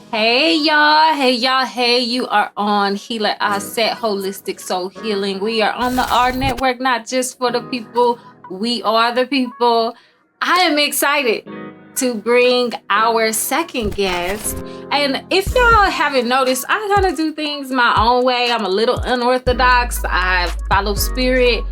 Hey y'all, hey, you are on Healer Auset Holistic Soul Healing. We are on the R Network, not just for the people, we are the people. I am excited to bring our second guest. And if y'all haven't noticed, I kind of do things my own way. I'm a little unorthodox. I follow spirit.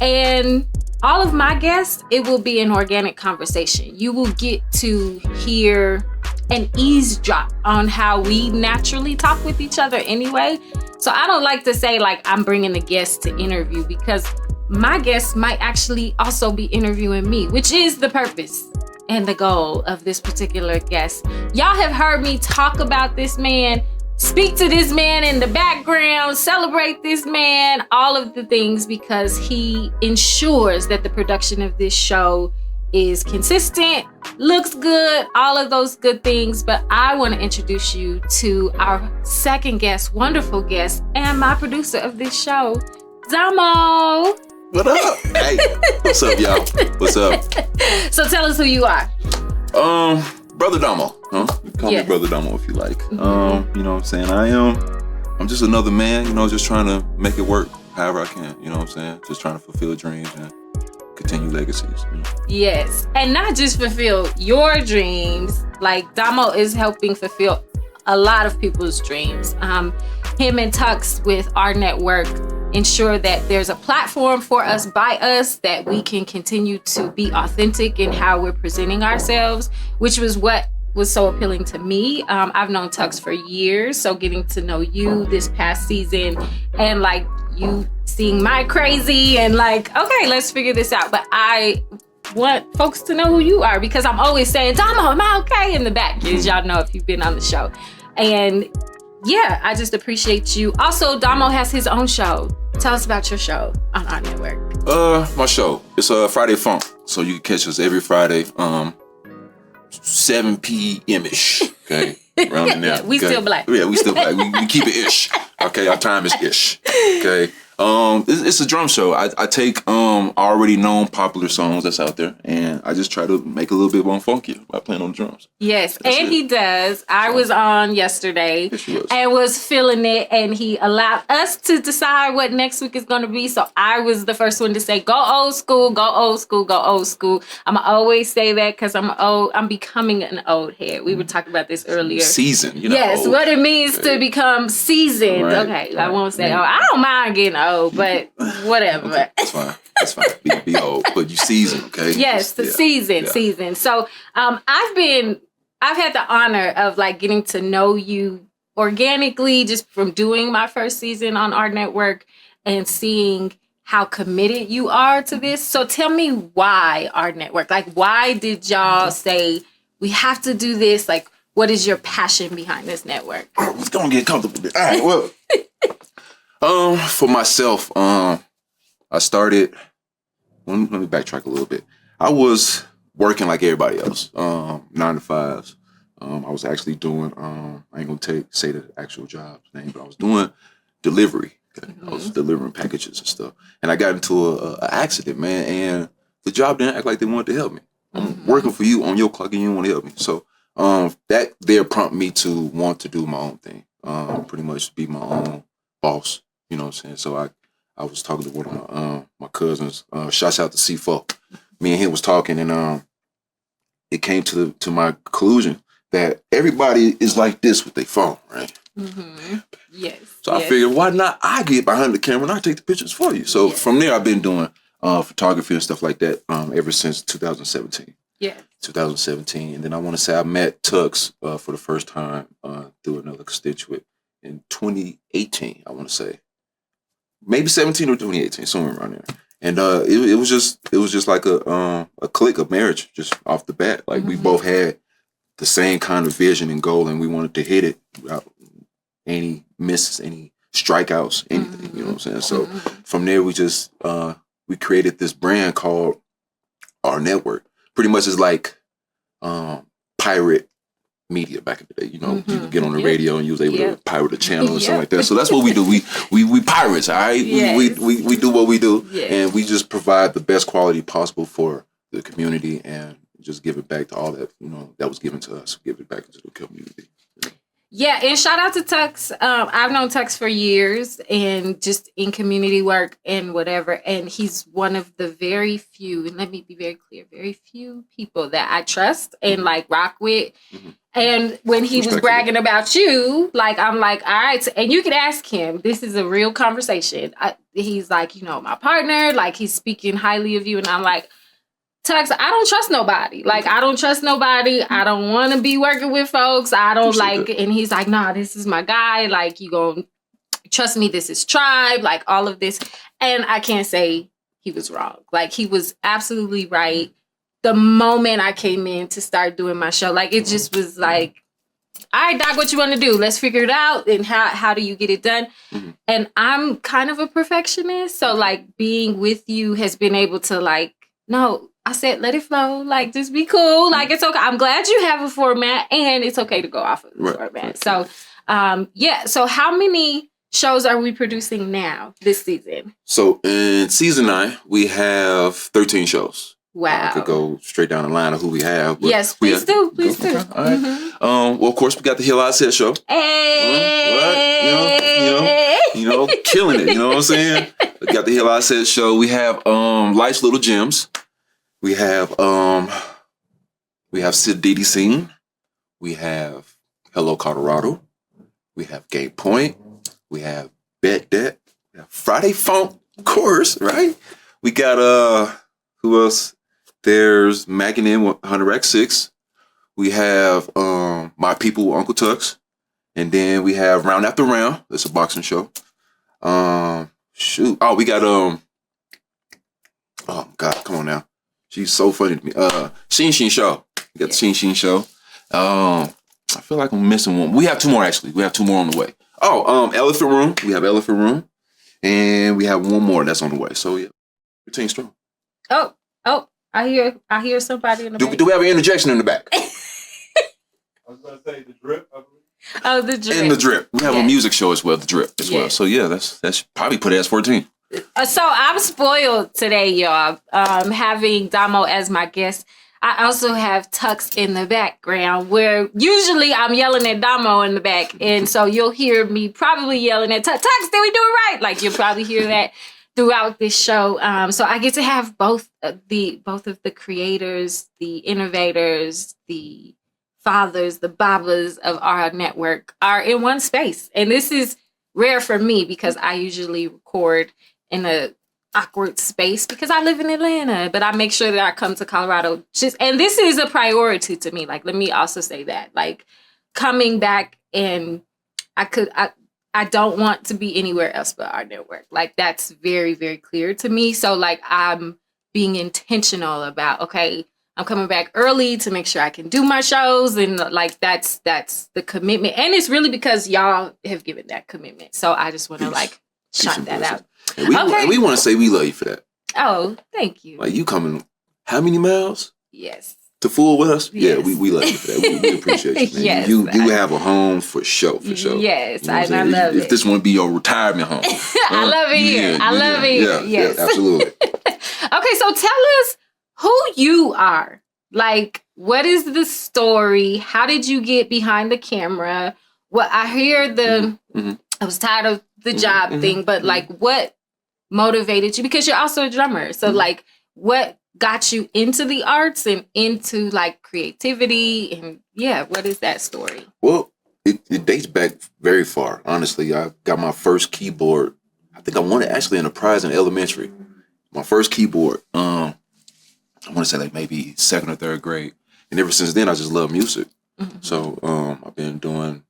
And all of my guests, it will be an organic conversation. You will get to hear an eavesdrop on how we naturally talk with each other anyway. So I don't like to say like I'm bringing a guest to interview, because my guests might actually also be interviewing me, which is the purpose and the goal of this particular guest. Y'all have heard me talk about this man, speak to this man in the background, celebrate this man, all of the things, because he ensures that the production of this show is consistent, looks good, all of those good things. But I want to introduce you to our second guest, wonderful guest, and my producer of this show, Domo. What up? Hey, what's up, y'all? What's up? So tell us who you are. Brother Domo. Huh? You can call me Brother Domo if you like. You know what I'm saying? I'm just another man, just trying to make it work however I can, you know what I'm saying? Just trying to fulfill dreams and continue legacies. Yes, and not just fulfill your dreams. Like, Domo is helping fulfill a lot of people's dreams. Him and Tux with our network ensure that there's a platform for us, by us, that we can continue to be authentic in how we're presenting ourselves, which was what was so appealing to me. I've known Tux for years, so getting to know you this past season and like you seeing my crazy and like, okay, let's figure this out. But I want folks to know who you are, because I'm always saying, Domo, am I okay? In the back, as y'all know if you've been on the show. And yeah, I just appreciate you. Also, Domo has his own show. Tell us about your show on our network. My show, it's Friday Funk. So you can catch us every Friday, 7 p.m.-ish, okay? Around in there. We okay? still black. Yeah, we still black. We keep it ish. Okay, our time is ish. Okay. It's a drum show. I take already known popular songs that's out there, and I just try to make a little bit more funky by playing on the drums. Yes, that's and it. He does. I was on yesterday and was feeling it, and he allowed us to decide what next week is going to be. So I was the first one to say, go old school, go old school, go old school. I'm always say that because I'm becoming an old head. We were talking about this earlier. Seasoned, Yes, old. What it means to become seasoned. Right. Okay, right. I won't say, I don't mind getting old, but whatever. Okay. That's fine. Be old, but you seasoned, okay? Yes, the season. So I've had the honor of like getting to know you organically just from doing my first season on our network and seeing how committed you are to this. So tell me why our network? Like, why did y'all say we have to do this? Like, what is your passion behind this network? Let's go and get comfortable with it. All right, well, for myself, I started, let me backtrack a little bit. I was working like everybody else, 9 to 5s. I was actually doing, I ain't gonna say the actual job name, but I was doing delivery. Okay? I was delivering packages and stuff. And I got into an accident, man, and the job didn't act like they wanted to help me. I'm working for you on your clock and you don't want to help me. So that there prompted me to want to do my own thing, pretty much be my own boss. You know what I'm saying? So I was talking to one of my cousins. Shouts out to C4. Me and him was talking, and it came to my conclusion that everybody is like this with their phone, right? Yes. So I figured, why not I get behind the camera and I take the pictures for you? So from there, I've been doing photography and stuff like that ever since 2017. Yeah. 2017, and then I want to say I met Tux for the first time through another constituent in 2018. I want to say. Maybe 17 or 2018, somewhere around there. And it was just like a click of marriage just off the bat. Like we both had the same kind of vision and goal, and we wanted to hit it without any misses, any strikeouts, anything. You know what I'm saying? So from there, we just we created this brand called Our Network. Pretty much is like pirate media back in the day. You know, you could get on the radio and you was able to pirate a channel or something like that. So that's what we do. We pirates, all right? Yes. We do what we do, and we just provide the best quality possible for the community and just give it back to all that, that was given to us. Give it back into the community. Yeah, and shout out to Tux. I've known Tux for years and just in community work and whatever. And he's one of the very few, and let me be very clear, very few people that I trust and like rock with. Mm-hmm. And when he was bragging about you, like, I'm like, all right. And you can ask him. This is a real conversation. He's like, my partner, like he's speaking highly of you. And I'm like, Tux, I don't trust nobody. Like, I don't trust nobody. I don't want to be working with folks. I don't like, and he's like, nah, this is my guy. Like, you gonna trust me. This is tribe, like all of this. And I can't say he was wrong. Like, he was absolutely right. The moment I came in to start doing my show, like, it just was like, all right, Doc, what you want to do? Let's figure it out. And how do you get it done? Mm-hmm. And I'm kind of a perfectionist. So like being with you has been able to like, no, I said, let it flow. Like, just be cool. Like, it's okay. I'm glad you have a format and it's okay to go off of the format. Right. So, So how many shows are we producing now this season? So in season 9, we have 13 shows. Wow. I could go straight down the line of who we have. But yes, please do. Please do. All right. Mm-hmm. Well, of course, we got the Auset show. Hey. Killing it. You know what I'm saying? We got the Auset show. We have Life's Little Gems. We have Sid Diddy Scene. We have Hello Colorado. We have Gay Point. We have Bet Debt. We have Friday Funk, of course, right? We got who else? There's Mackin' in 100x6. We have My People with Uncle Tux. And then we have Round After Round. That's a boxing show. Shoot. Oh, we got oh God, come on now. She's so funny to me. Sheen Show. We got the Sheen Show. I feel like I'm missing one. We have 2 more actually. We have 2 more on the way. Oh, Elephant Room. We have Elephant Room. And we have 1 more that's on the way. So yeah. 13 strong. Oh. I hear somebody in the back. Do we have an interjection in the back? I was going to say the drip, I believe. Oh, the drip. And the drip. We have a music show as well, the drip as well. So yeah, that's probably put it as 14. So I'm spoiled today, y'all. Having Domo as my guest. I also have Tux in the background where usually I'm yelling at Domo in the back. And so you'll hear me probably yelling at Tux, did we do it right? Like you'll probably hear that throughout this show. So I get to have both of the creators, the innovators, the fathers, the babas of our network are in one space. And this is rare for me because I usually record in a awkward space because I live in Atlanta, but I make sure that I come to Colorado and this is a priority to me. Like, let me also say that, like, coming back and I don't want to be anywhere else but our network. Like, that's very, very clear to me. So like, I'm being intentional about, okay, I'm coming back early to make sure I can do my shows. And like, that's the commitment. And it's really because y'all have given that commitment. So I just want to like shout that out. And we want to say we love you for that. Oh, thank you. Like, you coming how many miles? Yes. To fool with us? Yes. Yeah, we love you for that. We appreciate you, man. Yes, you have a home for sure. Yes, you know I love it. If this want to be your retirement home. I love it here. I love it here. Yes. Yeah, absolutely. Okay, so tell us who you are. Like, what is the story? How did you get behind the camera? Well, I hear I was tired of the job thing, but like, what motivated you? Because you're also a drummer. So like, what got you into the arts and into like creativity? And what is that story? Well, it dates back very far. Honestly, I got my first keyboard. I think I won it actually in a prize in elementary. My first keyboard. I want to say like maybe 2nd or 3rd grade. And ever since then, I just love music. Mm-hmm. So I've been doing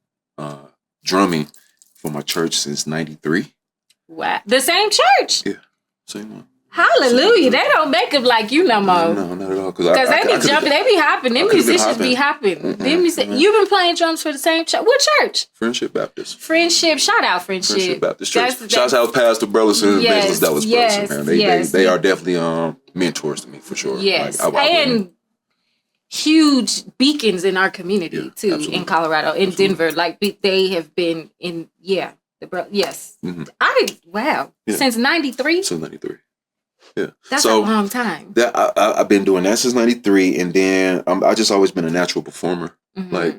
drumming for my church since '93. Wow. The same church? Yeah, same one. Hallelujah. They don't make them like you no more. No, not at all. Because they be jumping, they be hopping. Them musicians be hopping. You've been playing drums for the same church. What church? Friendship Baptist. Friendship. Shout out Friendship. Friendship Baptist Church. Shout out Pastor Burleson and Evangelist Dallas Burleson, man. They are definitely mentors to me for sure. Yes. Like, and huge beacons in our community too, absolutely. In Colorado, in Denver. Like they have been in, yes. Since '93? Since '93. Yeah, that's a long time. I've been doing that since '93, and then I just always been a natural performer. Mm-hmm. Like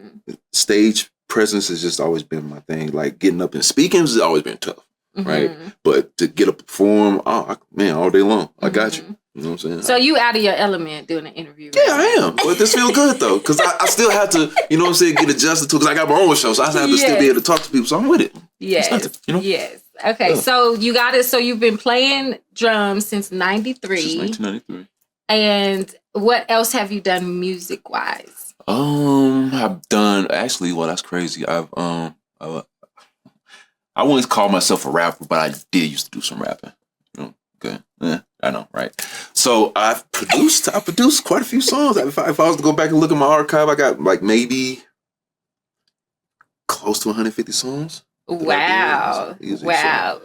stage presence has just always been my thing. Like getting up and speaking has always been tough, right? But to get up and perform, man, all day long, I got you. You know what I'm saying? So you out of your element doing an interview? Yeah, I am. But this feel good though, because I still have to, you know what I'm saying, get adjusted to. Because I got my own show, so I have to still be able to talk to people. So I'm with it. Yes. Nothing, you know? Yes. Okay. So you got it. So you've been playing drums since '93. Since 1993. And what else have you done music wise? I've done actually. Well, that's crazy. I wouldn't call myself a rapper, but I did used to do some rapping. You know, okay, I know, right? So I produced quite a few songs. If I was to go back and look at my archive, I got like maybe close to 150 songs. Wow! Wow!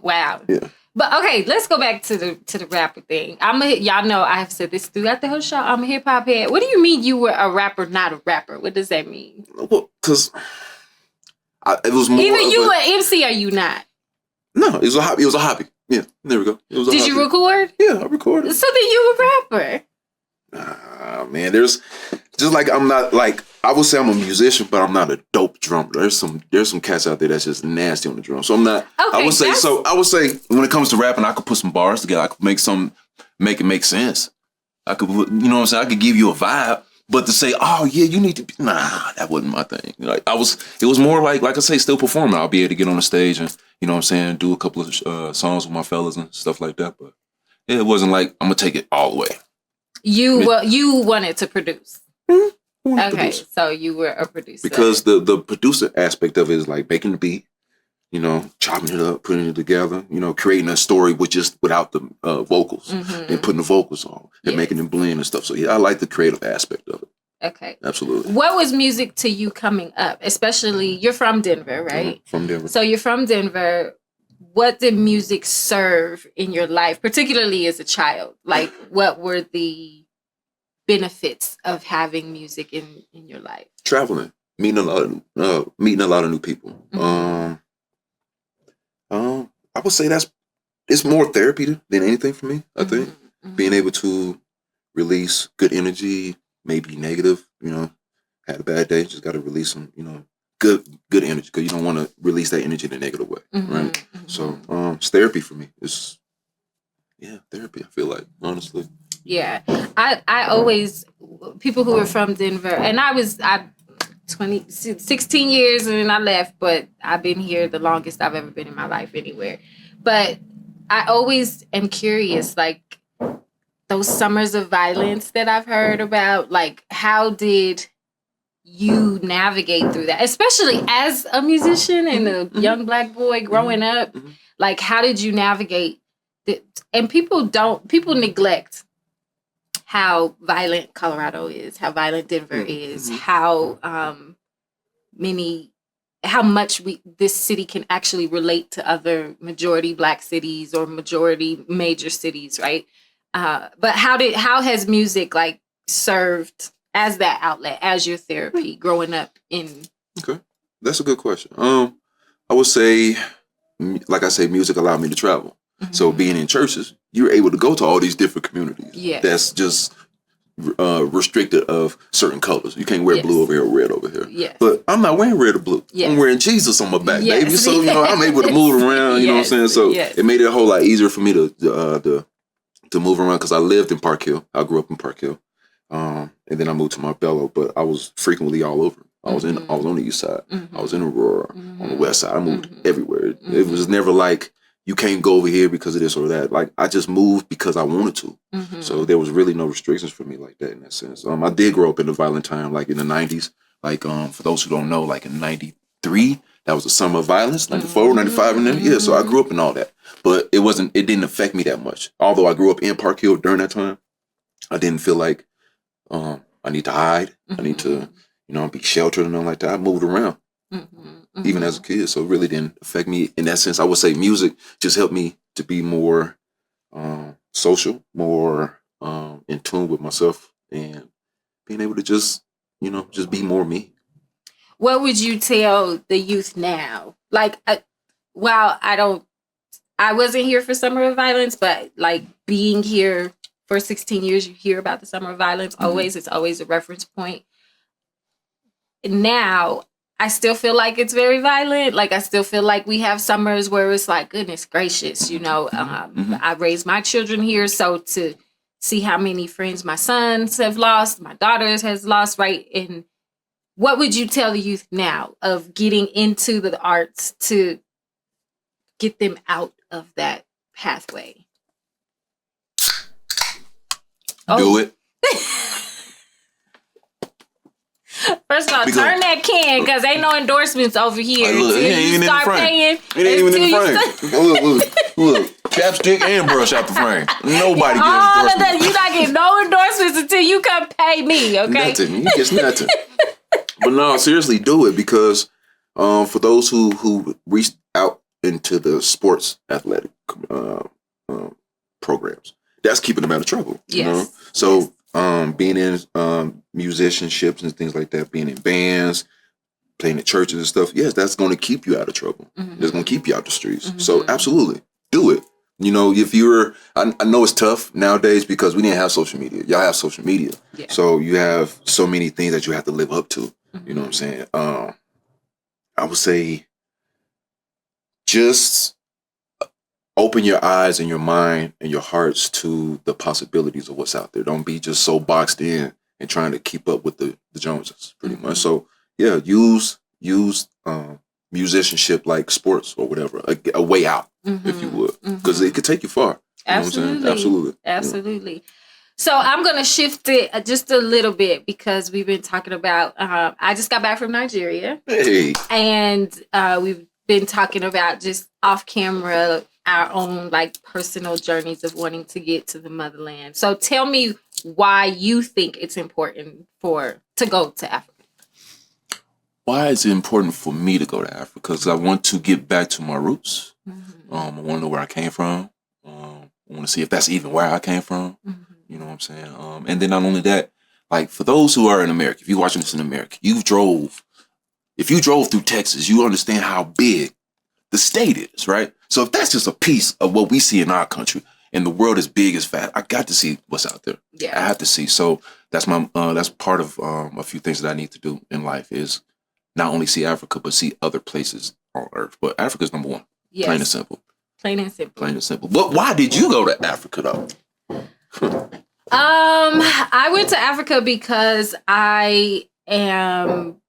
Wow! Yeah. But okay, let's go back to the rapper thing. Y'all know I have said this throughout the whole show. I'm a hip hop head. What do you mean you were a rapper, not a rapper? What does that mean? Well, because it was more. Either you an MC or you not. No, it was a hobby. It was a hobby. Yeah, there we go. It was a Did hobby. you record? Yeah, I recorded. So then you a rapper. Nah, man. There's just like I'm not like I would say I'm a musician, but I'm not a dope drummer. There's some cats out there that's just nasty on the drum. So I'm not. Okay, I would say when it comes to rapping, I could put some bars together. I could make it make sense. I could, you know what I'm saying. I could give you a vibe, but to say, oh yeah, you need to be, that wasn't my thing. Like it was more like I say, still performing. I'll be able to get on the stage and you know what I'm saying, do a couple of songs with my fellas and stuff like that. But yeah, it wasn't like I'm gonna take it all the way. You wanted to produce. Okay, produce. so you were a producer. Because the producer aspect of it is like making the beat, you know, chopping it up, putting it together, you know, creating a story without the vocals and putting the vocals on and making them blend and stuff. So yeah, I like the creative aspect of it. Okay. Absolutely. What was music to you coming up? Especially, you're from Denver, right? From Denver. So you're from Denver. What did music serve in your life, particularly as a child? Like, what were the benefits of having music in your life? Traveling, meeting a lot of new people. I would say it's more therapy than anything for me. I think being able to release good energy, maybe negative. You know, had a bad day, just got to release some. You know, good energy because you don't want to release that energy in a negative way, right? So it's therapy for me. It's therapy. I feel like, honestly. Yeah, I always, people who are from Denver, and I 16 years and then I left, but I've been here the longest I've ever been in my life anywhere. But I always am curious, like those summers of violence that I've heard about, like how did you navigate through that, especially as a musician and a young Black boy growing up? Like, how did you navigate that? And people neglect how violent Colorado is, how violent Denver is, how much this city can actually relate to other majority Black cities or majority major cities, right? But how has music like served as that outlet, as your therapy growing up in? Okay, that's a good question. I would say, like I say, music allowed me to travel. So being in churches, you're able to go to all these different communities. Yeah. That's just restricted of certain colors. You can't wear blue over here or red over here. Yeah. But I'm not wearing red or blue. I'm wearing Jesus on my back, baby. So, you know, I'm able to move around, you know what I'm saying? So it made it a whole lot easier for me to move around because I lived in Park Hill. I grew up in Park Hill. And then I moved to Marbella, but I was frequently all over. I was on the east side. I was in Aurora, on the west side. I moved everywhere. It was never like, you can't go over here because of this or that. Like, I just moved because I wanted to. So there was really no restrictions for me like that in that sense. I did grow up in a violent time, like in the 90s. Like, for those who don't know, like in 93, that was the summer of violence, 94, 95, and then, yeah. So I grew up in all that. But it didn't affect me that much. Although I grew up in Park Hill during that time, I didn't feel like I need to hide. I need to, you know, be sheltered and nothing like that. I moved around. Even as a kid, so it really didn't affect me in that sense. I would say music just helped me to be more social, more in tune with myself, and being able to just be more me. What would you tell the youth now? Like, I wasn't here for Summer of Violence, but like being here for 16 years, you hear about the Summer of Violence. It's always a reference point. Now, I still feel like it's very violent. Like, I still feel like we have summers where it's like, goodness gracious, you know, I raised my children here. So to see how many friends my sons have lost, my daughters has lost, right? And what would you tell the youth now of getting into the arts to get them out of that pathway? Do it. First of all, turn that can, because ain't no endorsements over here. Look, it ain't even in the frame. It ain't even in the frame. Look. Chapstick and brush out the frame. Nobody gets endorsements. You're not getting no endorsements until you come pay me, okay? Nothing. You get nothing. But no, seriously, do it, because for those who reached out into the sports athletic programs, that's keeping them out of trouble. Yes. You know? So being in musicianships and things like that, being in bands, playing at churches and stuff, yes, that's going to keep you out of trouble. Mm-hmm. That's going to keep you out the streets. Mm-hmm. So absolutely, do it. You know, if you're, I know it's tough nowadays because we didn't have social media. Y'all have social media. Yeah. So you have so many things that you have to live up to. Mm-hmm. You know what I'm saying? I would say just open your eyes and your mind and your hearts to the possibilities of what's out there. Don't be just so boxed in and trying to keep up with the Joneses, pretty much. So yeah, use musicianship like sports or whatever, a way out, if you would, because it could take you far. Absolutely. Absolutely. Yeah. So I'm going to shift it just a little bit, because we've been talking about, I just got back from Nigeria. Hey. And we've been talking about just off camera, our own like personal journeys of wanting to get to the motherland. So tell me why you think it's important to go to Africa. Why is it important for me to go to Africa? Because I want to get back to my roots. Mm-hmm. I want to know where I came from. I want to see if that's even where I came from. Mm-hmm. You know what I'm saying? And then not only that, like for those who are in America, if you're watching this in America, if you drove through Texas, you understand how big the state is, right? So if that's just a piece of what we see in our country, and the world is big as fat, I got to see what's out there. Yeah. I have to see. So that's that's part of a few things that I need to do in life, is not only see Africa, but see other places on earth. But Africa's number one. Yes. Plain and simple. Plain and simple. Plain and simple. But why did you go to Africa though? I went to Africa because I am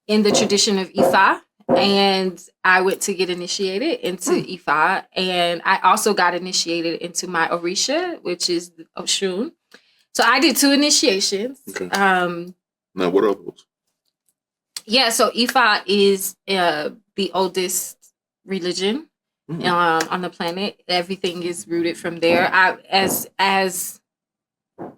in the tradition of Ifa, and I went to get initiated into Ifa, and I also got initiated into my Orisha, which is Oshun. So I did 2 initiations. Okay. Now, what are those? Yeah, so Ifa is the oldest religion on the planet. Everything is rooted from there. As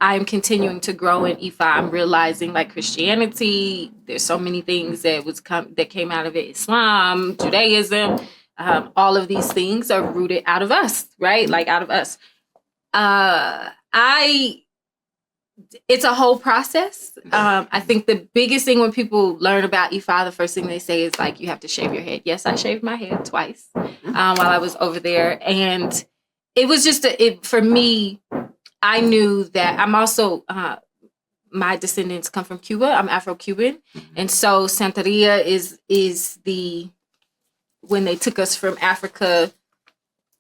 I'm continuing to grow in Ifa, I'm realizing like Christianity, there's so many things that came out of it. Islam, Judaism, all of these things are rooted out of us, right? Like out of us. It's a whole process. I think the biggest thing when people learn about Ifa, the first thing they say is like, you have to shave your head. Yes, I shaved my head twice while I was over there. And it was just, for me, I knew that I'm also, my descendants come from Cuba. I'm Afro-Cuban. And so Santeria is when they took us from Africa,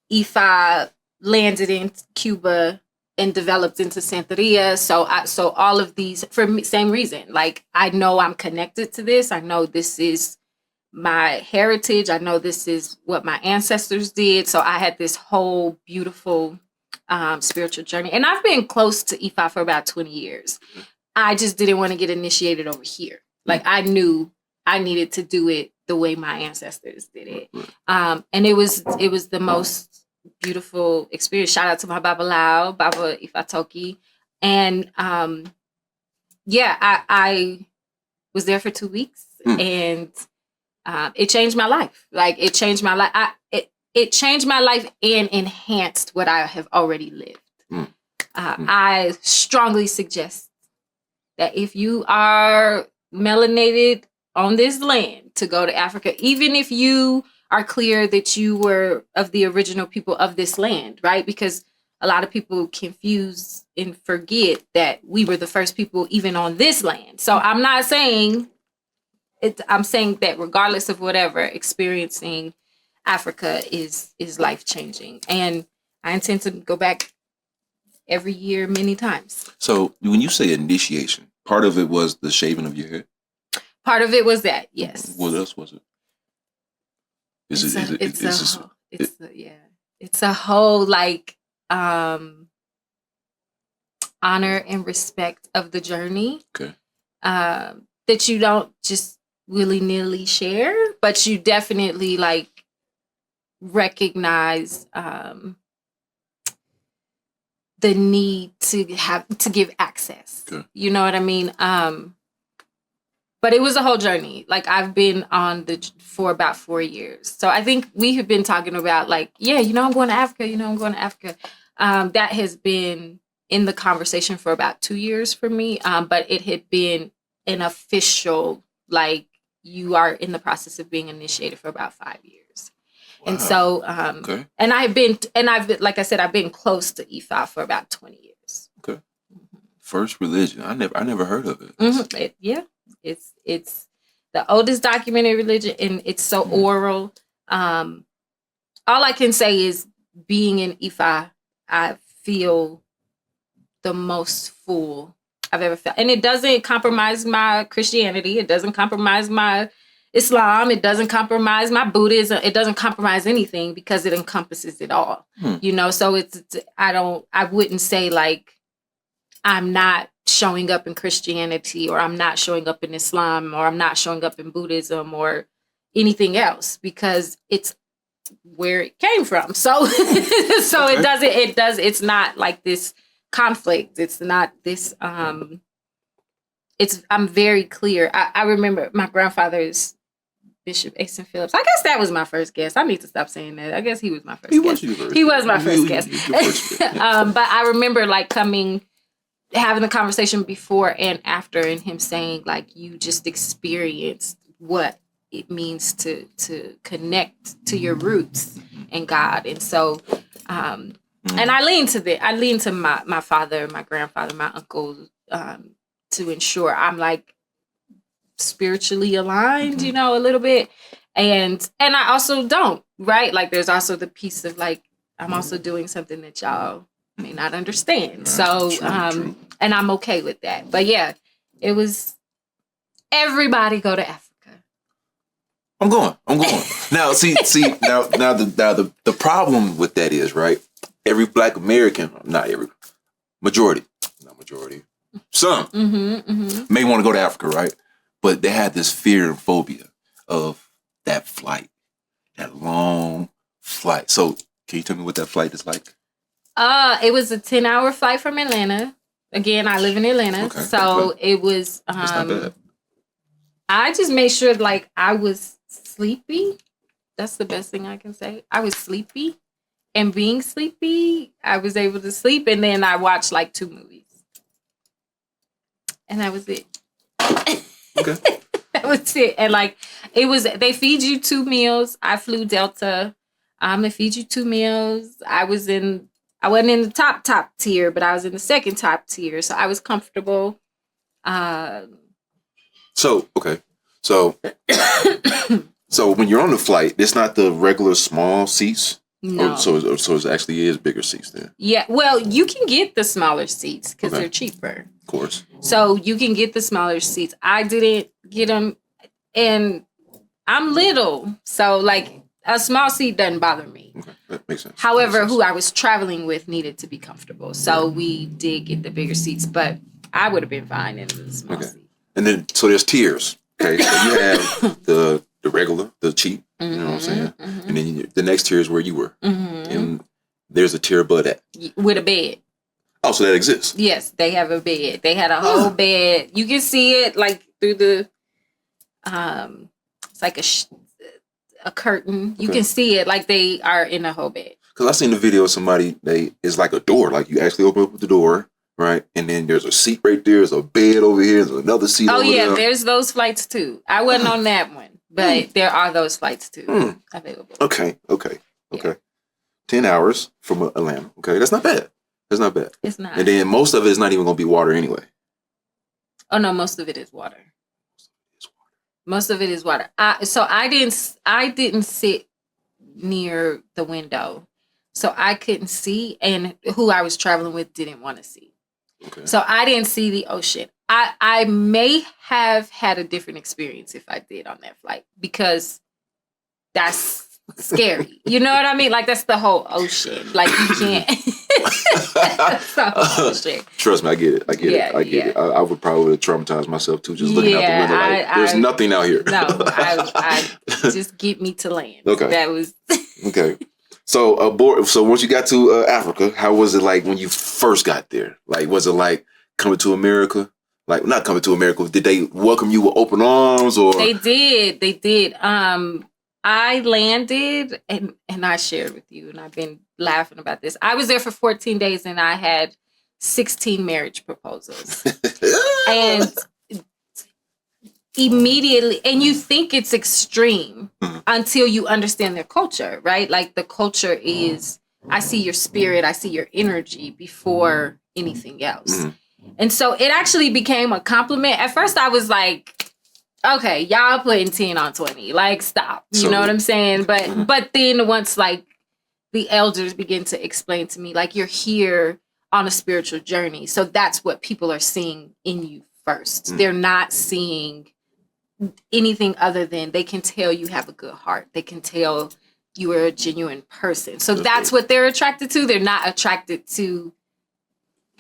Ifa landed in Cuba and developed into Santeria. So all of these, for me, same reason. Like, I know I'm connected to this. I know this is my heritage. I know this is what my ancestors did. So I had this whole beautiful spiritual journey. And I've been close to Ifa for about 20 years. I just didn't want to get initiated over here. Like, I knew I needed to do it the way my ancestors did it. And it was the most beautiful experience. Shout out to my Babalao, Baba Ifatoki. And I was there for 2 weeks, and it changed my life. Like, it changed my life. It changed my life and enhanced what I have already lived. I strongly suggest that if you are melanated on this land, to go to Africa, even if you are clear that you were of the original people of this land, right? Because a lot of people confuse and forget that we were the first people even on this land. So I'm not saying I'm saying that regardless of whatever, experiencing Africa is life changing, and I intend to go back every year, many times. So when you say initiation, part of it was the shaving of your head. Part of it was that, yes. What else was it? It's a whole like honor and respect of the journey. Okay. That you don't just willy-nilly share, but you definitely like recognize the need to give access. Okay. You know what I mean? But it was a whole journey. Like I've been on for about 4 years. So I think we have been talking about like, yeah, I'm going to Africa, I'm going to Africa. That has been in the conversation for about 2 years for me. But it had been an official, like you are in the process of being initiated for about 5 years. Wow. And so, okay. and I've been, like I said, I've been close to Ifa for about 20 years. Okay. First religion. I never heard of it. Yeah. It's the oldest documented religion, and it's so oral. All I can say is being in Ifa, I feel the most full I've ever felt. And it doesn't compromise my Christianity. It doesn't compromise my Islam. It doesn't compromise my Buddhism. It doesn't compromise anything because it encompasses it all. So I wouldn't say like I'm not showing up in Christianity, or I'm not showing up in Islam, or I'm not showing up in Buddhism or anything else, because it's where it came from. So okay. It's not like this conflict. It's not this, I'm very clear. I remember my grandfather's Bishop Asen Phillips. I guess that was my first guest. I need to stop saying that. I guess he was my first guest. He was my first guest. But I remember like having the conversation before and after, and him saying like, you just experienced what it means to connect to your roots and God. And so, and I lean to that. I lean to my father, my grandfather, my uncle, to ensure I'm like spiritually aligned, a little bit. And I also don't, right? Like there's also the piece of like, I'm also doing something that y'all may not understand. So, true. And I'm okay with that. But yeah, it was everybody go to Africa. I'm going. Now, see, now the problem with that is, right? Every Black American, not majority, some may want to go to Africa, right? But they had this fear and phobia of that flight, that long flight. So can you tell me what that flight is like? It was a 10-hour flight from Atlanta. Again, I live in Atlanta. Okay, so it was, that's not bad. I just made sure like I was sleepy. That's the best thing I can say. I was sleepy, and being sleepy, I was able to sleep. And then I watched like 2 movies, and that was it. Okay. That was it. And like, they feed you 2 meals. I flew Delta. They feed you 2 meals. I wasn't in the top tier, but I was in the second top tier. So I was comfortable. So when you're on the flight, it's not the regular small seats. No. So it actually is bigger seats then. Yeah. Well, you can get the smaller seats because they're cheaper. Of course. So you can get the smaller seats. I didn't get them, and I'm little, so like a small seat doesn't bother me. Okay, that makes sense. However, who I was traveling with needed to be comfortable, so we did get the bigger seats. But I would have been fine in the small seat. And then so there's tiers. Okay, so you have the regular, the cheap. You know what I'm saying? And then the next tier is where you were, and there's a tier above that with a bed. Oh, so that exists? Yes, they have a bed. They had a whole bed. You can see it like through the, it's like a curtain. You can see it like they are in a whole bed. Because I seen the video of somebody, it's like a door. Like you actually open up the door, right? And then there's a seat right there. There's a bed over here. There's another seat over there. There's those flights too. I wasn't on that one, but there are those flights too available. Okay. Yeah. 10 hours from Atlanta. Okay, that's not bad. It's not bad. It's not. And then most of it is not even going to be water anyway. Oh, no, most of it is water. Most of it is water. I didn't sit near the window, so I couldn't see, and who I was traveling with didn't want to see. Okay. So I didn't see the ocean. I may have had a different experience if I did on that flight, because that's scary. You know what I mean? Like, that's the whole ocean. Like, you can't. That's the whole ocean. Trust me, I get it. I get it. I would probably traumatize myself too, just looking out the window. Like, there's nothing out here. No, I just get me to land. Okay. That was. Okay. So once you got to Africa, how was it like when you first got there? Like, was it like coming to America? Like, not coming to America. Did they welcome you with open arms, or? They did. I landed, and I shared with you, and I've been laughing about this. I was there for 14 days, and I had 16 marriage proposals. And immediately, and you think it's extreme until you understand their culture, right? Like, the culture is, I see your spirit, I see your energy before anything else. And so it actually became a compliment. At first I was like, okay, y'all putting 10 on 20, like, stop. You know what I'm saying? But then once, like, the elders begin to explain to me, like, you're here on a spiritual journey. So that's what people are seeing in you first. They're not seeing anything other than, they can tell you have a good heart. They can tell you are a genuine person. So that's what they're attracted to. They're not attracted to,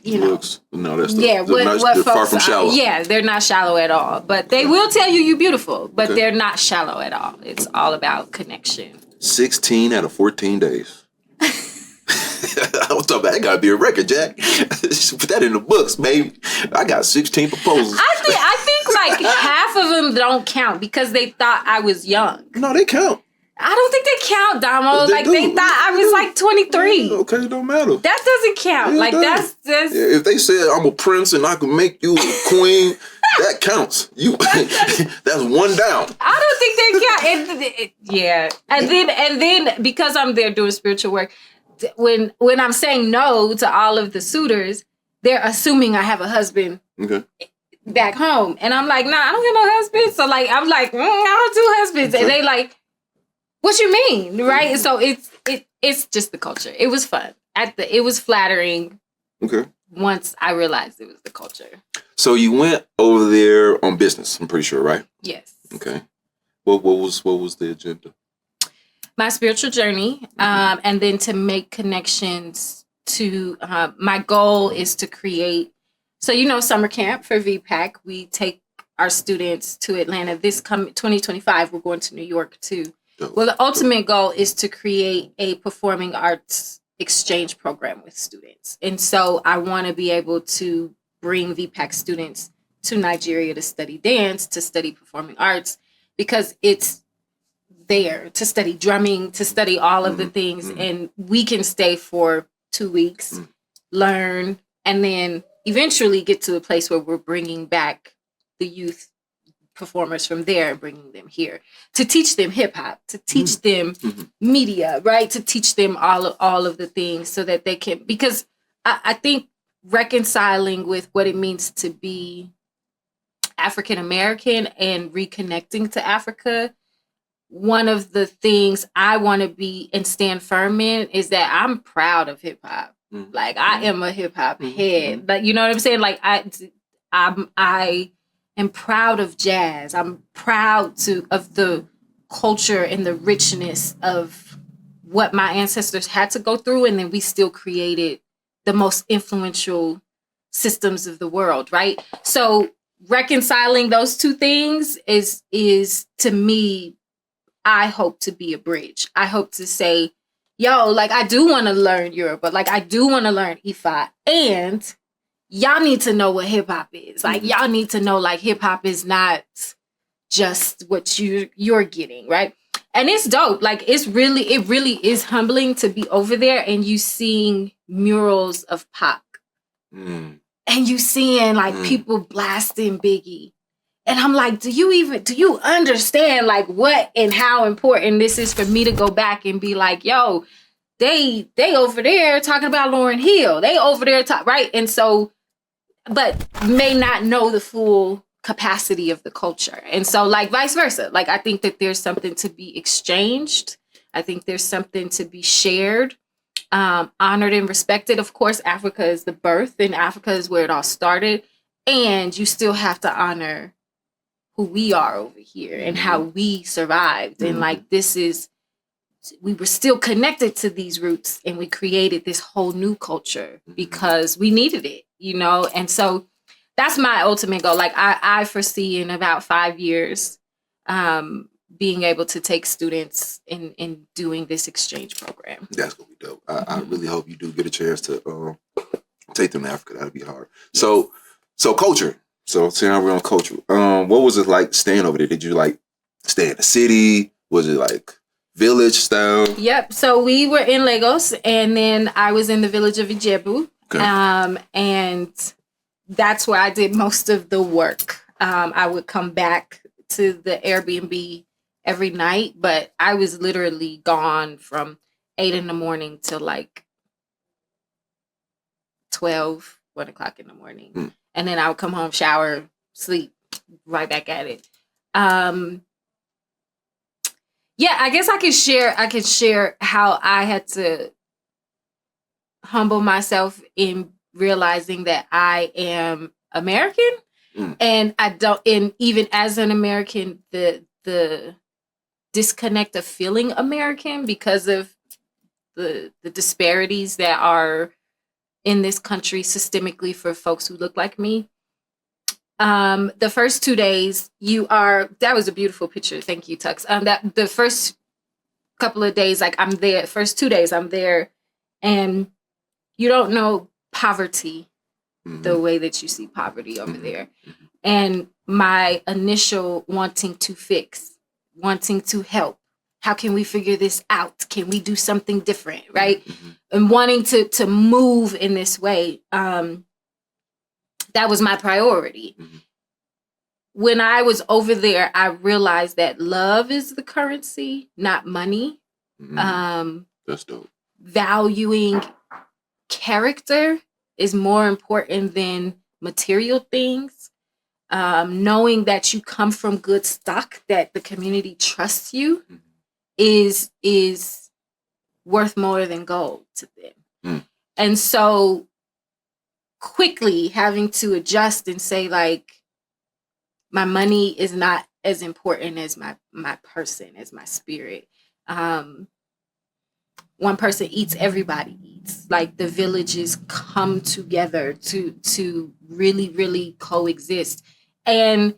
you know. Looks. No, that's what far from shallow. Yeah, they're not shallow at all. But they will tell you you're beautiful, but they're not shallow at all. It's all about connection. 16 out of 14 days. I was talking about, that gotta be a record, Jack. Put that in the books, baby. I got 16 proposals. I think like half of them don't count because they thought I was young. No, they count. I don't think they count, Domo. They thought I was like 23. Okay, it don't matter. That doesn't count. Yeah, like, that's if they said I'm a prince and I can make you a queen, that counts. That's one down. I don't think they count. Yeah. And then because I'm there doing spiritual work, when I'm saying no to all of the suitors, they're assuming I have a husband back home. And I'm like, nah, I don't have no husband. So, like, I'm like, I don't do husbands. And they like, what you mean? Right? So it's just the culture. It was fun. It was flattering. Okay. Once I realized it was the culture. So you went over there on business, I'm pretty sure, right? Yes. Okay. What was the agenda? My spiritual journey, and then to make connections to, my goal is to create, so, summer camp for VPAC, we take our students to Atlanta. This 2025, we're going to New York too. Well, the ultimate goal is to create a performing arts exchange program with students. And so I want to be able to bring VPAC students to Nigeria to study dance, to study performing arts, because it's there, to study drumming, to study all of the things. And we can stay for 2 weeks, learn, and then eventually get to a place where we're bringing back the youth performers from there and bringing them here to teach them hip hop, to teach them media, right? To teach them all of the things so that they can, because I think reconciling with what it means to be African American and reconnecting to Africa, one of the things I want to be and stand firm in is that I'm proud of hip hop. Like, I am a hip hop head. But you know what I'm saying? Like, I am proud of jazz. I'm proud of the culture and the richness of what my ancestors had to go through, and then we still created the most influential systems of the world, right? So reconciling those two things is to me, I hope to be a bridge. I hope to say, yo, like, I do want to learn Yoruba, but like, I do want to learn Ifa, and y'all need to know what hip hop is. Like, y'all need to know, like, hip hop is not just what you're getting, right? And it's dope. Like, it really is humbling to be over there and you seeing murals of Pac. And you seeing, like, people blasting Biggie. And I'm like, do you understand, like, what and how important this is for me to go back and be like, yo, they over there talking about Lauryn Hill. They over there right? And so, but may not know the full capacity of the culture. And so like vice versa, like I think that there's something to be exchanged. I think there's something to be shared, honored and respected. Of course, Africa is the birth, and Africa is where it all started. And you still have to honor who we are over here and how we survived. And like, we were still connected to these roots, and we created this whole new culture because we needed it, you know? And so that's my ultimate goal. Like I foresee in about 5 years, being able to take students in doing this exchange program. That's gonna be dope. I really hope you do get a chance to take them to Africa. That'd be hard. Yes. So culture. So now we're on culture. What was it like staying over there? Did you like stay in the city? Was it like village style? Yep. So we were in Lagos, and then I was in the village of Ijebu. Okay. And that's where I did most of the work. I would come back to the Airbnb every night, but I was literally gone from 8 a.m. till like 12, 1 o'clock in the morning. And then I would come home, shower, sleep, right back at it. Yeah, I guess I could share how I had to humble myself in realizing that I am American. And and even as an American, the disconnect of feeling American because of the disparities that are in this country systemically for folks who look like me. The first 2 days that was a beautiful picture. Thank you, Tux. That the first couple of days, like I'm there, first 2 days I'm there, and you don't know poverty the way that you see poverty over there. And my initial wanting to fix, wanting to help, how can we figure this out? Can we do something different, right? And wanting to move in this way, that was my priority. When I was over there, I realized that love is the currency, not money. That's dope. Valuing character is more important than material things. Knowing that you come from good stock, that the community trusts you, is worth more than gold to them. And so quickly having to adjust and say, like, my money is not as important as my person, as my spirit. One person eats, everybody eats. Like, the villages come together to really, really coexist. And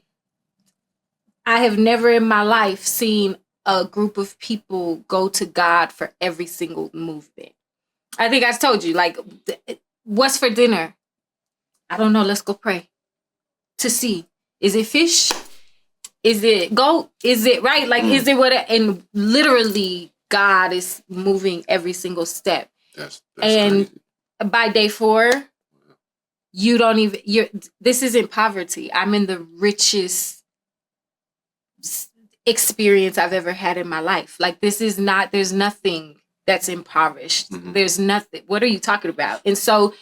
I have never in my life seen a group of people go to God for every single movement. I think I told you, like, what's for dinner? I don't know. Let's go pray to see. Is it fish? Is it goat? Is it right? Like, is it what? And literally, God is moving every single step. That's and crazy. By day 4, you don't even. This isn't poverty. I'm in the richest experience I've ever had in my life. Like, this is not. There's nothing that's impoverished. There's nothing. What are you talking about? And so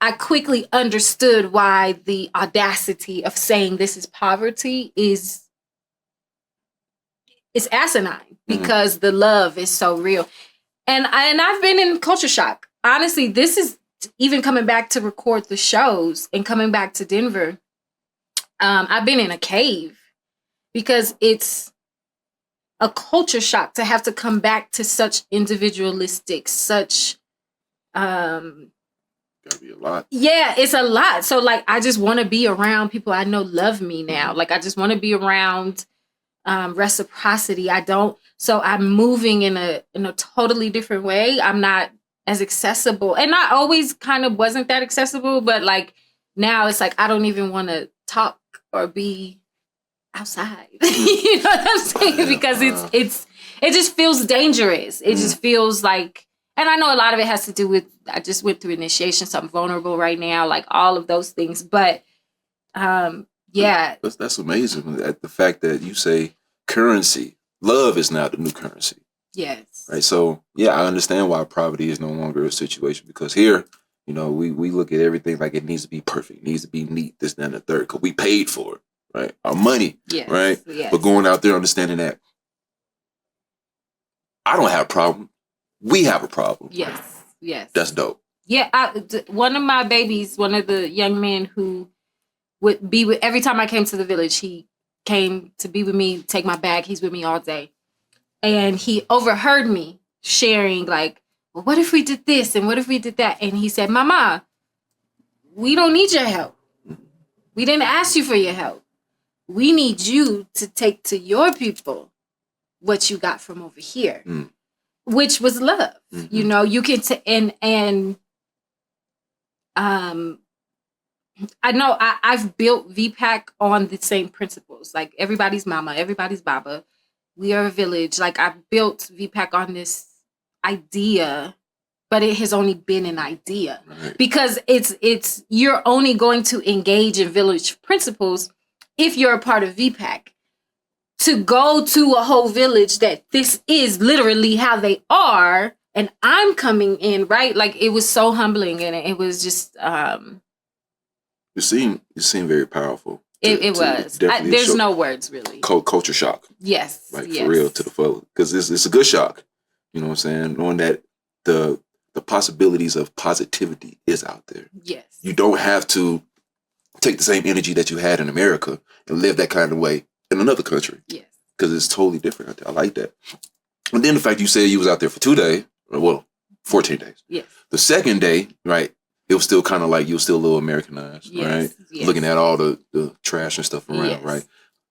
I quickly understood why the audacity of saying this is poverty is asinine, because the love is so real. And I've been in culture shock. Honestly, this is even coming back to record the shows and coming back to Denver. I've been in a cave because it's a culture shock to have to come back to such individualistic, such gotta be a lot. Yeah, it's a lot. So, like, I just want to be around people I know love me now. Like, I just want to be around reciprocity. So I'm moving in a totally different way. I'm not as accessible, and I always kind of wasn't that accessible, but like now it's like I don't even want to talk or be outside. You know what I'm saying? Because it just feels dangerous. It just feels like. And I know a lot of it has to do with, I just went through initiation, so I'm vulnerable right now, like all of those things. But yeah. That's amazing. The fact that you say currency, love is now the new currency. Yes. Right. So, yeah, I understand why poverty is no longer a situation, because here You know, we look at everything like it needs to be perfect, it needs to be neat, this, that, and the third, because we paid for it, right? Our money, Yes, right? yes. But going out there understanding that I don't have a problem, we have a problem. Yes, yes. That's dope. Yeah, one of my babies, one of the young men who would be with, every time I came to the village, he came to be with me, take my bag. He's with me all day. And he overheard me sharing, like, well, what if we did this and what if we did that? And he said, Mama, we don't need your help. We didn't ask you for your help. We need you to take to your people what you got from over here, which was love. Mm-hmm. You know, you can, I know I've built VPAC on the same principles. Like everybody's mama, everybody's baba. We are a village. Like I've built VPAC on this idea, but it has only been an idea, Right. because it's you're only going to engage in village principles if you're a part of VPAC. To go to a whole village that this is literally how they are, and I'm coming in, right? Like it was so humbling, and it was just It seemed very powerful. It was. There's no words really. Culture shock. Yes. Like yes. for real, to the full. Because it's a good shock. You know what I'm saying? Knowing that the possibilities of positivity is out there. Yes. You don't have to take the same energy that you had in America and live that kind of way in another country. Yes. Because it's totally different out there. I like that. And then the fact you said you was out there for 2 days, well, 14 days. Yes. The second day, right, it was still kind of like you were still a little Americanized, Yes. right? Yes. Looking at all the trash and stuff around, Yes. right?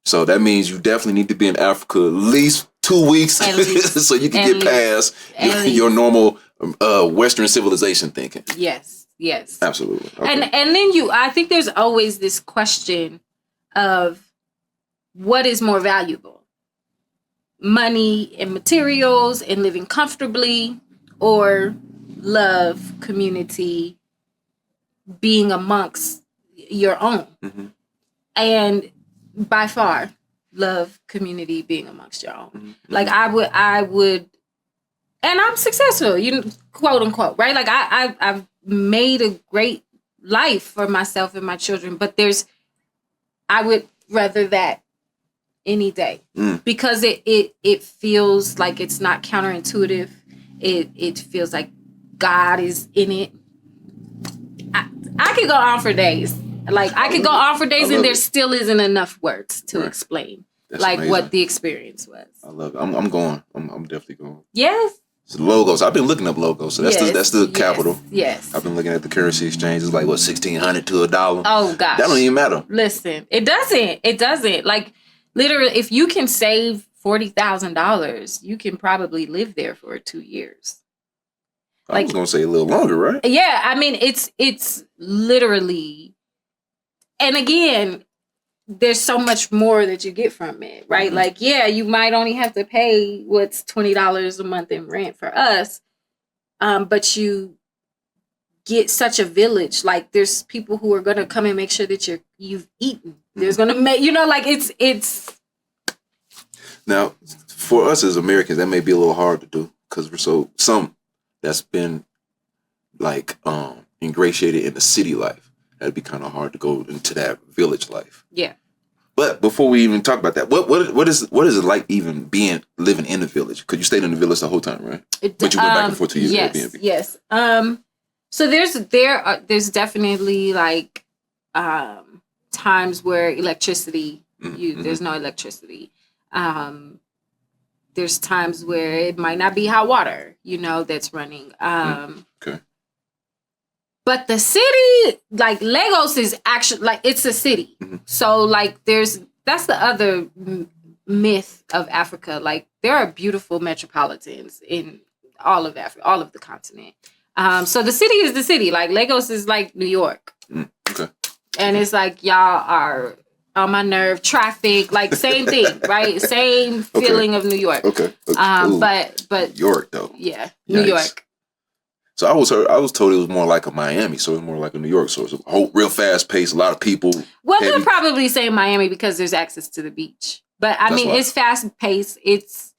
So that means you definitely need to be in Africa at least 2 weeks At least. so you can At get past At your normal Western civilization thinking. Yes. Yes. Absolutely. Okay. And then I think there's always this question of what is more valuable? Money and materials and living comfortably, or love, community, being amongst your own. Mm-hmm. And by far, love, community, being amongst your own. Mm-hmm. Like I would, and I'm successful, quote unquote, right? Like I've made a great life for myself and my children, but I would rather that any day, because it feels like it's not counterintuitive. It feels like God is in it. I could go on for days. Like I could go on for days, and there still isn't enough words to explain That's what the experience was. I love it. I'm going. I'm definitely going. Yes. So logos. I've been looking up logos. So that's the capital. Yes. I've been looking at the currency exchange. It's like what, $1,600 to $1. Oh gosh. That don't even matter. Listen, it doesn't. It doesn't. Like literally, if you can save $40,000, you can probably live there for 2 years. I was gonna say a little longer, right? Yeah, I mean it's literally, and again, there's so much more that you get from it, right? Mm-hmm. Like, yeah, you might only have to pay what's $20 a month in rent for us, but you get such a village. Like, there's people who are gonna come and make sure that you've eaten. There's gonna make like it's. Now, for us as Americans, that may be a little hard to do because we're some that's been like ingratiated in the city life. That'd be kind of hard to go into that village life. Yeah. But before we even talk about that, what is it like even living in the village? Because you stayed in the village the whole time, right? But you went back and forth to your Airbnb. Yes. So there's definitely like times where electricity there's no electricity. There's times where it might not be hot water, that's running. Okay. But the city, like Lagos is actually like it's a city. Mm-hmm. So like that's the other myth of Africa. Like there are beautiful metropolitans in all of Africa, all of the continent. So the city is the city. Like Lagos is like New York. Okay. And it's like y'all are on my nerve. Traffic, like same thing, right? Same feeling of New York. Okay. But New York though. Yeah, Yikes. New York. So I was told it was more like a Miami, so it's more like a New York. So it's a whole real fast pace, a lot of people. Well, they're probably saying Miami because there's access to the beach. But I mean, it's fast paced. It's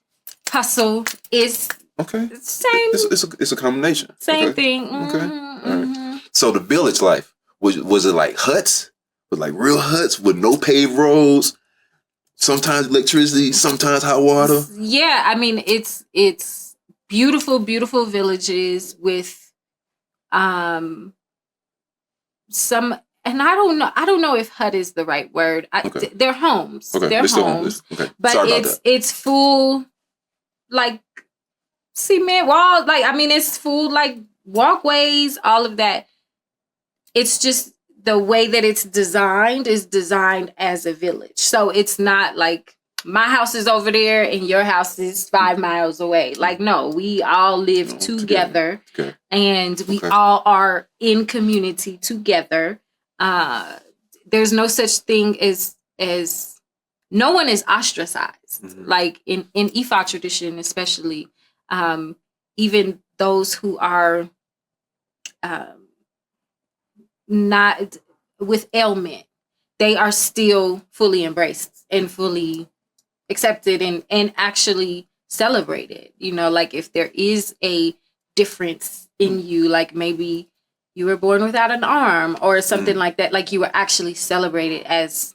hustle. It's okay. Same. It's a combination. Same okay. thing. Okay. All right. So the village life, was it like huts? Was like real huts with no paved roads? Sometimes electricity, sometimes hot water. Yeah, I mean it's beautiful, beautiful villages with some, and I don't know if hut is the right word. Okay. They're homes. Okay. They're homes. Okay. But Sorry about that. it's full like cement walls. Like, I mean, it's full like walkways, all of that. It's just the way that it's designed is designed as a village. So it's not like my house is over there and your house is 5 miles away. Like, no, we all live together. Okay. And we all are in community together. There's no such thing as no one is ostracized. Mm-hmm. Like in Ifa tradition, especially, even those who are not with ailment, they are still fully embraced and fully accepted and actually celebrated. You know, like if there is a difference in you, like maybe you were born without an arm or something like that, like you were actually celebrated as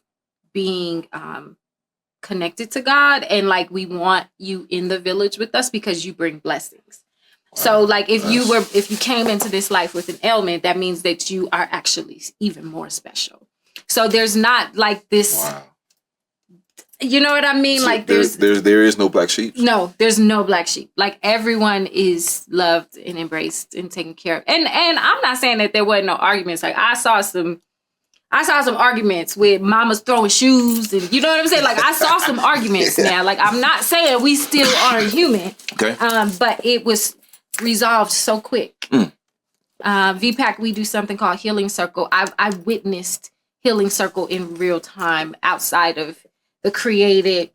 being connected to God, and like we want you in the village with us because you bring blessings. So like if you came into this life with an ailment, that means that you are actually even more special. So there's not like this, you know what I mean? So like there is no black sheep. No, there's no black sheep. Like everyone is loved and embraced and taken care of. And I'm not saying that there wasn't no arguments. Like I saw some arguments with mamas throwing shoes, and you know what I'm saying? Like I saw some arguments now. Like I'm not saying we still aren't human. Okay. But it was resolved so quick. VPAC, we do something called Healing Circle. I witnessed Healing Circle in real time outside of the created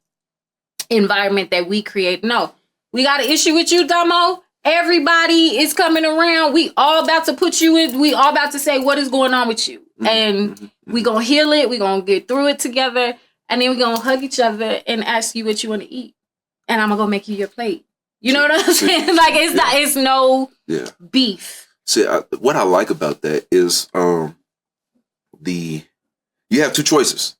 environment that we create. No, we got an issue with you, Domo. Everybody is coming around. We all about to put you in. We all about to say what is going on with you. And we gonna heal it. We gonna get through it together. And then we gonna hug each other and ask you what you want to eat. And I'm gonna go make you your plate. You know what I'm saying? Like it's no beef. See, what I like about that is you have two choices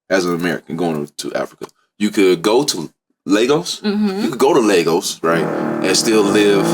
as an American going to Africa. You could go to Lagos. You could go to Lagos, right, and still live.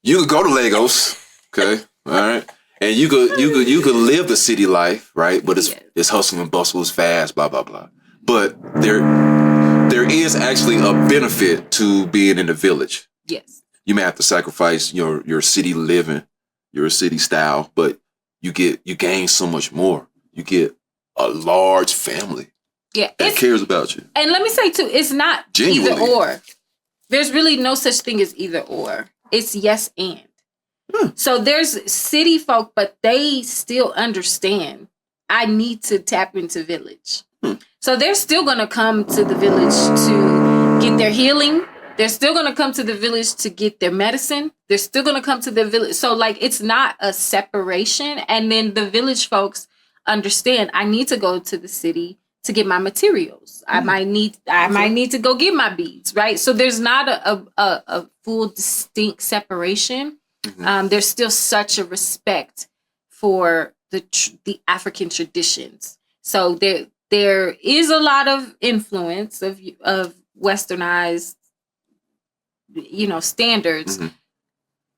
You could go to Lagos, okay, all right, and you could live the city life, right? But it's hustle and bustle, it's fast, blah blah blah. But there is actually a benefit to being in the village. Yes. You may have to sacrifice your city living, your city style, but you gain so much more. You get a large family that cares about you. And let me say too, it's not Genuinely. either or. There's really no such thing as either or. It's yes and. So there's city folk, but they still understand I need to tap into village. So they're still going to come to the village to get their healing. They're still going to come to the village to get their medicine. They're still going to come to the village. So like it's not a separation. And then the village folks understand I need to go to the city to get my materials. I might need to go get my beads, right? So there's not a full distinct separation. There's still such a respect for the African traditions. So there is a lot of influence of westernized, standards.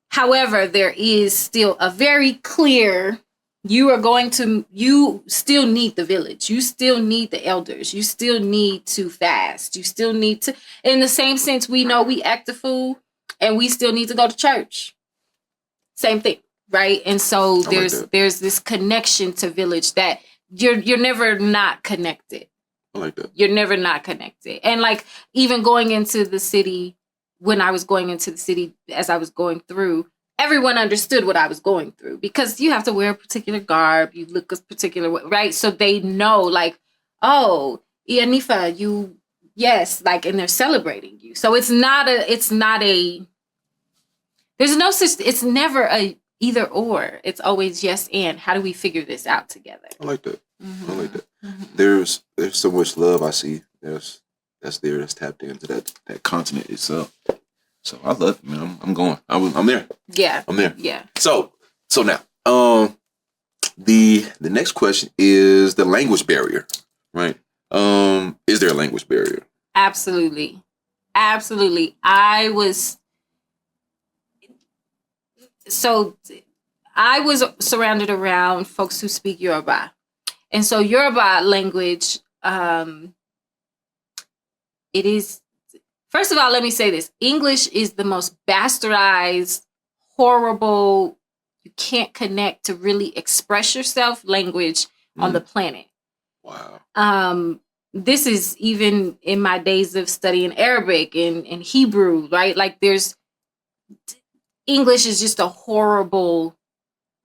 However, there is still a very clear, you still need the village. You still need the elders. You still need to fast. You still need to, in the same sense, we know we act a fool and we still need to go to church. Same thing, right? And so there's this connection to village that you're never not connected. I like that. You're never not connected. And like even going into the city, when I was going into the city, as I was going through, everyone understood what I was going through because you have to wear a particular garb, you look a particular way, right? So they know like, oh, Ianifa, yes, and they're celebrating you. So it's never a either or. It's always yes and. How do we figure this out together? I like that. I like that. There's so much love I see. There's that's there, that's tapped into that continent itself. So I love it, man. I'm going. I'm there. Yeah. I'm there. Yeah. So now, the next question is the language barrier, right? Is there a language barrier? Absolutely. I was surrounded around folks who speak Yoruba. And so Yoruba language, it is, first of all, let me say this. English is the most bastardized, horrible, you can't connect to really express yourself language on the planet. Wow. This is even in my days of studying Arabic and Hebrew, right? Like English is just a horrible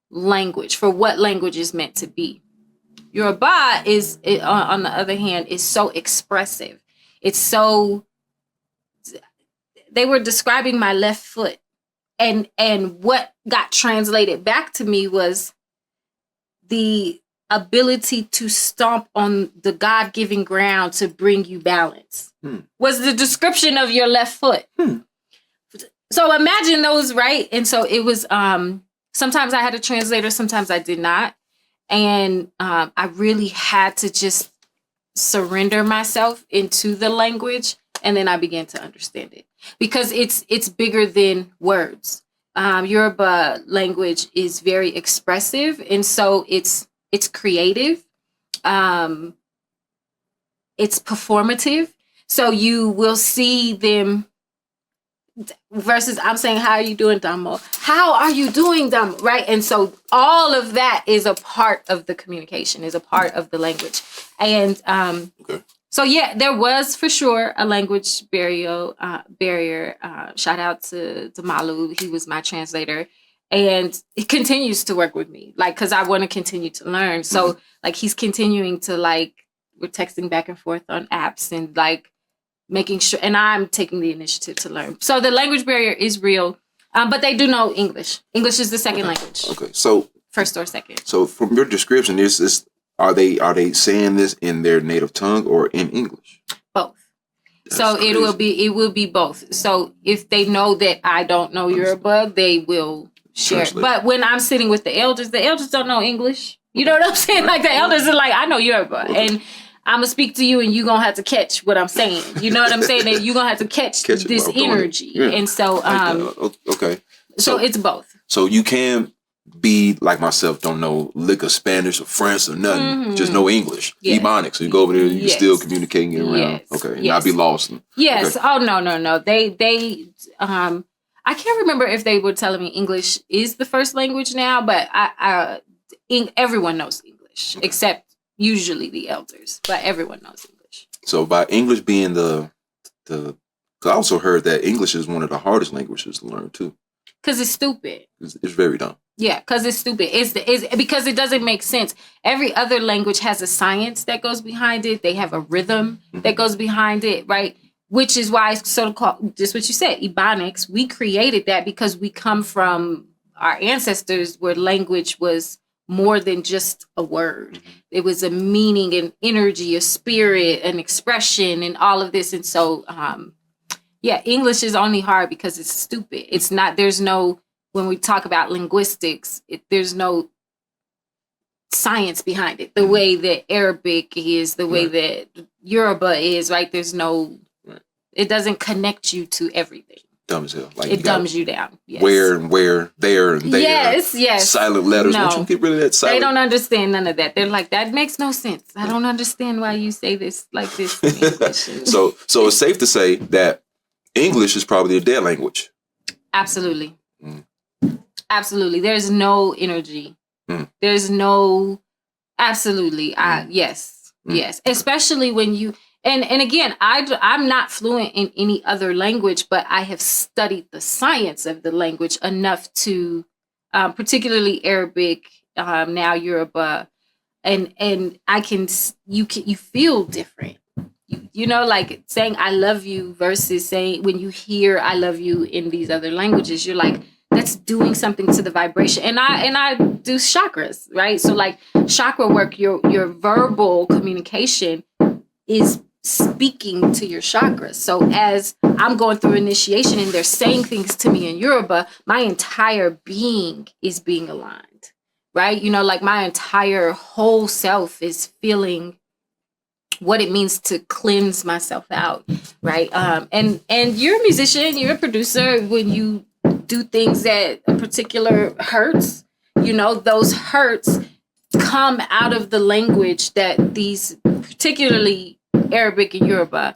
language for what language is meant to be. Yoruba is, on the other hand, is so expressive. It's so, they were describing my left foot. And what got translated back to me was the ability to stomp on the God-given ground to bring you balance. Was the description of your left foot. So imagine those, right? And so it was, sometimes I had a translator, sometimes I did not. And I really had to just surrender myself into the language. And then I began to understand it. Because it's bigger than words. Yoruba language is very expressive, and so it's creative. It's performative. So you will see them versus I'm saying, how are you doing, Domo? How are you doing, Domo? Right? And so all of that is a part of the communication, is a part of the language. And so yeah, there was for sure a language barrier. Shout out to Malu. He was my translator. And he continues to work with me, like, because I want to continue to learn. So like he's continuing to, like, we're texting back and forth on apps and like making sure, and I'm taking the initiative to learn. So the language barrier is real, but they do know English. English is the second language. Okay, so first or second. So from your description, are they saying this in their native tongue or in English? Both. So crazy. it will be both. So if they know that I don't know Yoruba, they will share. Translate. But when I'm sitting with the elders don't know English. You know what I'm saying? Like the elders are like, I know Yoruba, and I'm gonna speak to you, and you're gonna have to catch what I'm saying. You know what I'm saying? And you're gonna have to catch this energy. Yeah. And so, okay. So it's both. So you can be like myself, don't know lick of Spanish or French or nothing, just know English, Ebonics. So you go over there, you still communicating it around, and not be lost. Yes. Okay. Oh no. They I can't remember if they were telling me English is the first language now, but everyone knows English except usually the elders, but everyone knows English. So by English being the, because I also heard that English is one of the hardest languages to learn too. Because it's stupid. It's very dumb. Yeah, because it's stupid. It's because it doesn't make sense. Every other language has a science that goes behind it. They have a rhythm that goes behind it, right? Which is why it's sort of called, just what you said, Ebonics. We created that because we come from our ancestors where language was more than just a word. It was a meaning, an energy, a spirit, an expression, and all of this. And so, English is only hard because it's stupid. It's not, there's no, when we talk about linguistics, there's no science behind it. The way that Arabic is, the way that Yoruba is, right? There's no, it doesn't connect you to everything. Dumb as hell. Like it dumbs you down. Yes. Where and where, there and there. Yes. Silent letters. No. Don't you get rid of that silent? They don't understand none of that. They're like, that makes no sense. I don't understand why you say this like this in English. So it's safe to say that English is probably a dead language. Absolutely. Absolutely. There's no energy. There's no, absolutely. Yes. Especially when you, and again, I'm not fluent in any other language, but I have studied the science of the language enough to, particularly Arabic, now Yoruba, and I can, you feel different. You know, like saying I love you versus saying, when you hear I love you in these other languages, you're like, that's doing something to the vibration. And I do chakras, right? So like chakra work, your verbal communication is speaking to your chakras. So as I'm going through initiation and they're saying things to me in Yoruba, my entire being is being aligned, right? You know, like my entire whole self is feeling what it means to cleanse myself out, right? And you're a musician, you're a producer. When you do things that a particular hurts, you know, those hurts come out of the language that these, particularly Arabic and Yoruba,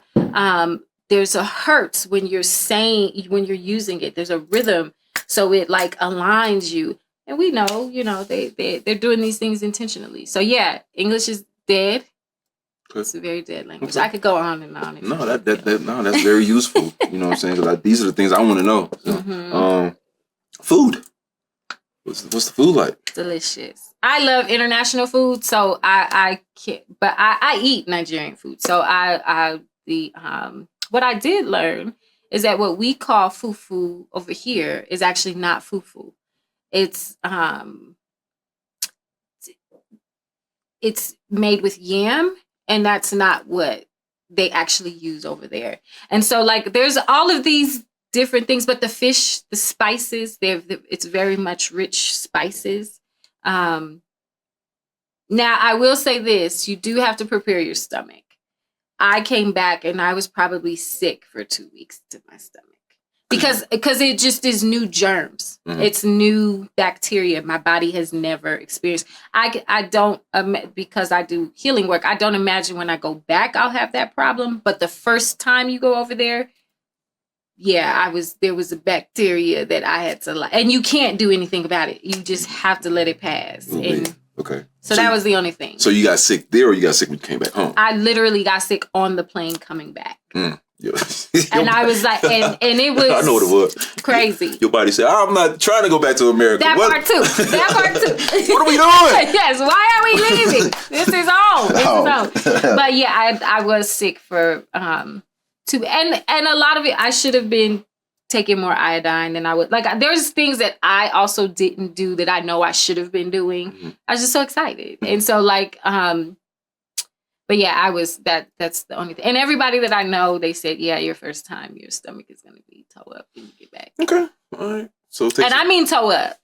there's a hurt when you're saying, when you're using it, there's a rhythm. So it like aligns you. And we know, you know, they're doing these things intentionally. So yeah, English is dead. Okay. It's a very dead language. Okay. I could go on and on. No, that's very useful. You know what I'm saying? Because these are the things I want to know. So, food. What's the food like? Delicious. I love international food, so I can't. But I eat Nigerian food. So what I did learn is that what we call fufu over here is actually not fufu. It's made with yam. And that's not what they actually use over there. And so like there's all of these different things, but the fish, the spices, it's very much rich spices. Now I will say this, you do have to prepare your stomach. I came back and I was probably sick for 2 weeks to my stomach. Because it just is new germs. Mm-hmm. It's new bacteria my body has never experienced. I don't, because I do healing work, I don't imagine when I go back I'll have that problem. But the first time you go over there, yeah, there was a bacteria that I had to and you can't do anything about it. You just have to let it pass. Mm-hmm. And okay. So that was the only thing. So you got sick there or you got sick when you came back home? I literally got sick on the plane coming back. Yeah. And I was like, and it was, I know what it was. Crazy. Your body said, I'm not trying to go back to America. That part too. What are we doing? Yes. Why are we leaving? This is on. But yeah, I was sick for and a lot of it I should have been taking more iodine than I would. Like there's things that I also didn't do that I know I should have been doing. Mm-hmm. I was just so excited. Mm-hmm. And so like but yeah, I was that's the only thing. And everybody that I know, they said, yeah, your first time, your stomach is going to be toe up when you get back. Okay. All right. So I mean toe up.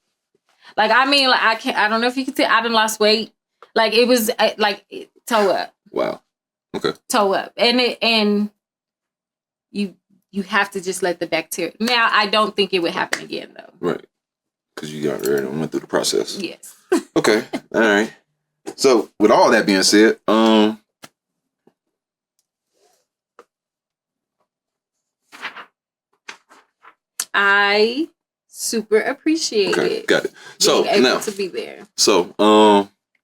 Like, I mean, like, I don't know if you can tell, I done lost weight. Like, it was like toe up. Wow. Okay. Toe up. And you have to just let the bacteria. Now, I don't think it would happen again, though. Right. Because you got there and went through the process. Yes. Okay. All right. So, with all that being said, I super appreciate it. Got it. So being able now to be there. So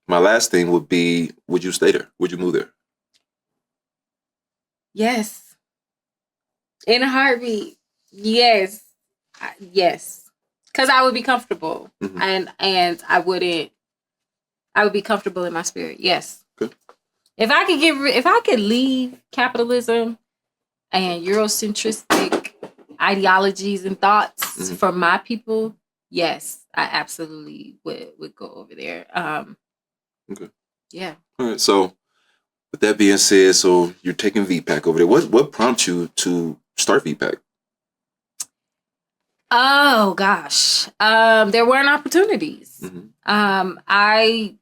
my last thing would be, would you stay there? Would you move there? Yes. In a heartbeat. Yes. Yes. Because I would be comfortable. Mm-hmm. And I would be comfortable in my spirit. Yes. Good. If I could leave capitalism and Eurocentristic ideologies and thoughts mm-hmm. for my people, yes, I absolutely would go over there. Okay. Yeah. All right. So with that being said, so you're taking VPAC over there. What prompted you to start VPAC? Oh gosh. There weren't opportunities. Mm-hmm. I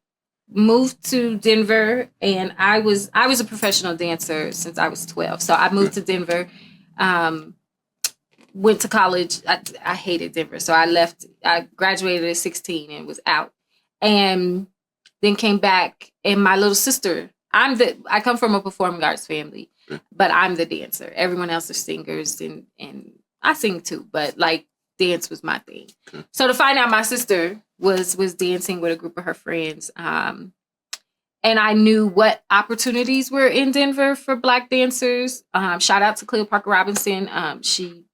moved to Denver and I was a professional dancer since I was 12. So I moved to Denver. Went to college. I hated Denver. So I left. I graduated at 16 and was out. And then came back. And my little sister, I come from a performing arts family, but I'm the dancer. Everyone else are singers and I sing too, but like dance was my thing. So to find out my sister was dancing with a group of her friends. And I knew what opportunities were in Denver for Black dancers. Shout out to Cleo Parker Robinson. She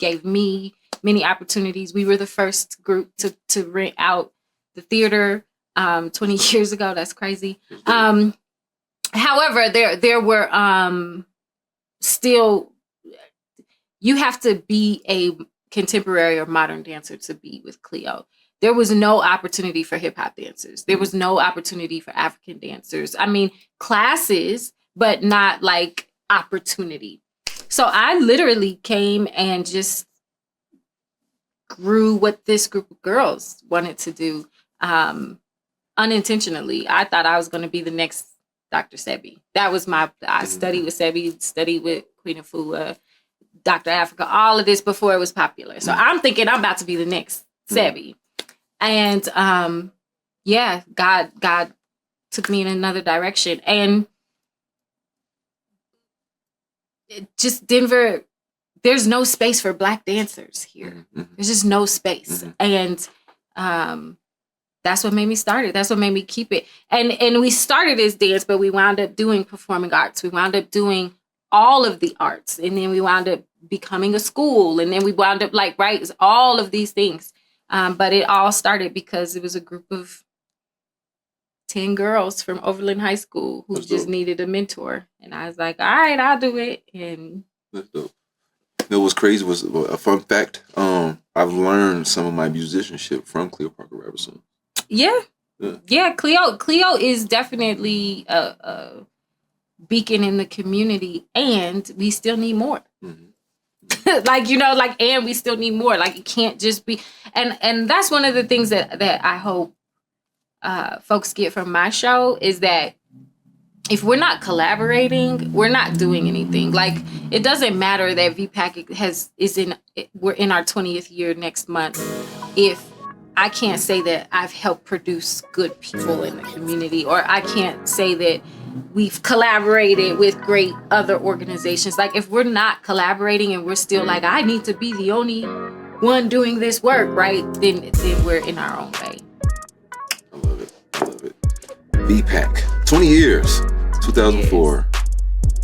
gave me many opportunities. We were the first group to rent out the theater 20 years ago. That's crazy. However, there were still, you have to be a contemporary or modern dancer to be with Cleo. There was no opportunity for hip hop dancers. There was no opportunity for African dancers. I mean, classes, but not like opportunity. So I literally came and just grew what this group of girls wanted to do unintentionally. I thought I was going to be the next Dr. Sebi. That was I studied with Sebi, studied with Queen Afua, Dr. Africa, all of this before it was popular. So I'm thinking I'm about to be the next Sebi. And God took me in another direction. And just Denver, there's no space for Black dancers here. There's just no space. And that's what made me start it. That's what made me keep it. And we started as dance, but we wound up doing performing arts. We wound up doing all of the arts. And then we wound up becoming a school. And then we wound up all of these things. But it all started because it was a group of 10 girls from Overland High School who just needed a mentor. And I was like, all right, I'll do it. And that's dope. You know what's crazy was a fun fact. I've learned some of my musicianship from Cleo Parker Robertson. Yeah. Cleo is definitely a beacon in the community, and we still need more. And we still need more. Like, it can't just be, and that's one of the things that I hope folks get from my show is that if we're not collaborating, we're not doing anything. Like, it doesn't matter that VPAC we're in our 20th year next month if I can't say that I've helped produce good people in the community, or I can't say that we've collaborated with great other organizations. Like, if we're not collaborating and we're still like, I need to be the only one doing this work, right? Then we're in our own way. I love it. VPAC, 20 years, 2004.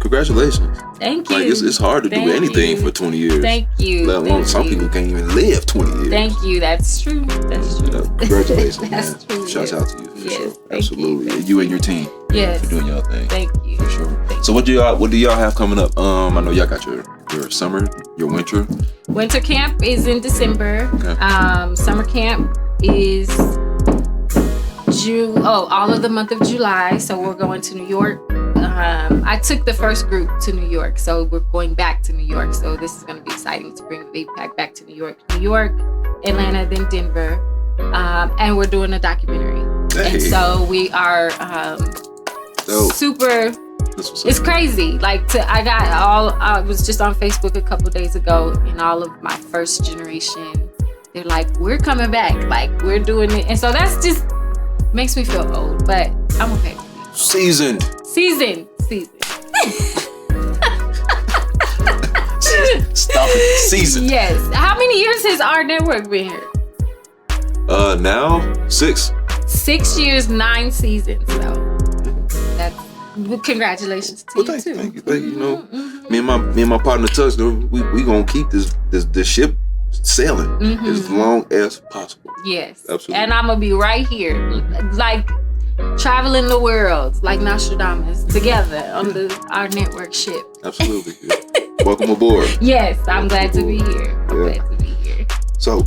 Congratulations. Thank you. Like, it's hard to do anything for 20 years. Thank you. Let alone some people can't even live 20 years. Thank you. That's true. Congratulations, That's man. true. Shouts out to you, for sure. Absolutely. You. You and your team. Yes. For doing your thing. Thank you. For sure. So what do y'all have coming up? I know y'all got your summer, your winter. Winter camp is in December. Okay. Summer camp is all of the month of July. So we're going to New York. I took the first group to New York, so we're going back to New York. So this is going to be exciting to bring VPAC back to New York, Atlanta, then Denver, and we're doing a documentary. Hey. And so we are super. It's crazy. I was just on Facebook a couple days ago, and all of my first generation, they're like, we're coming back, like we're doing it, and so that's just makes me feel old, but I'm okay. Seasoned. Stop it. Seasoned. Yes. How many years has our network been here? Now 6. 6 years, 9 seasons. So that's congratulations to you too. Thank you. You know, me and my partner Tux, we gonna keep this ship sailing as long as possible. Yes. Absolutely. And I'm gonna be right here, like traveling the world, like Nostradamus, together on our network ship. Absolutely. Welcome aboard. Yes, I'm glad to be here. Glad to be here. So,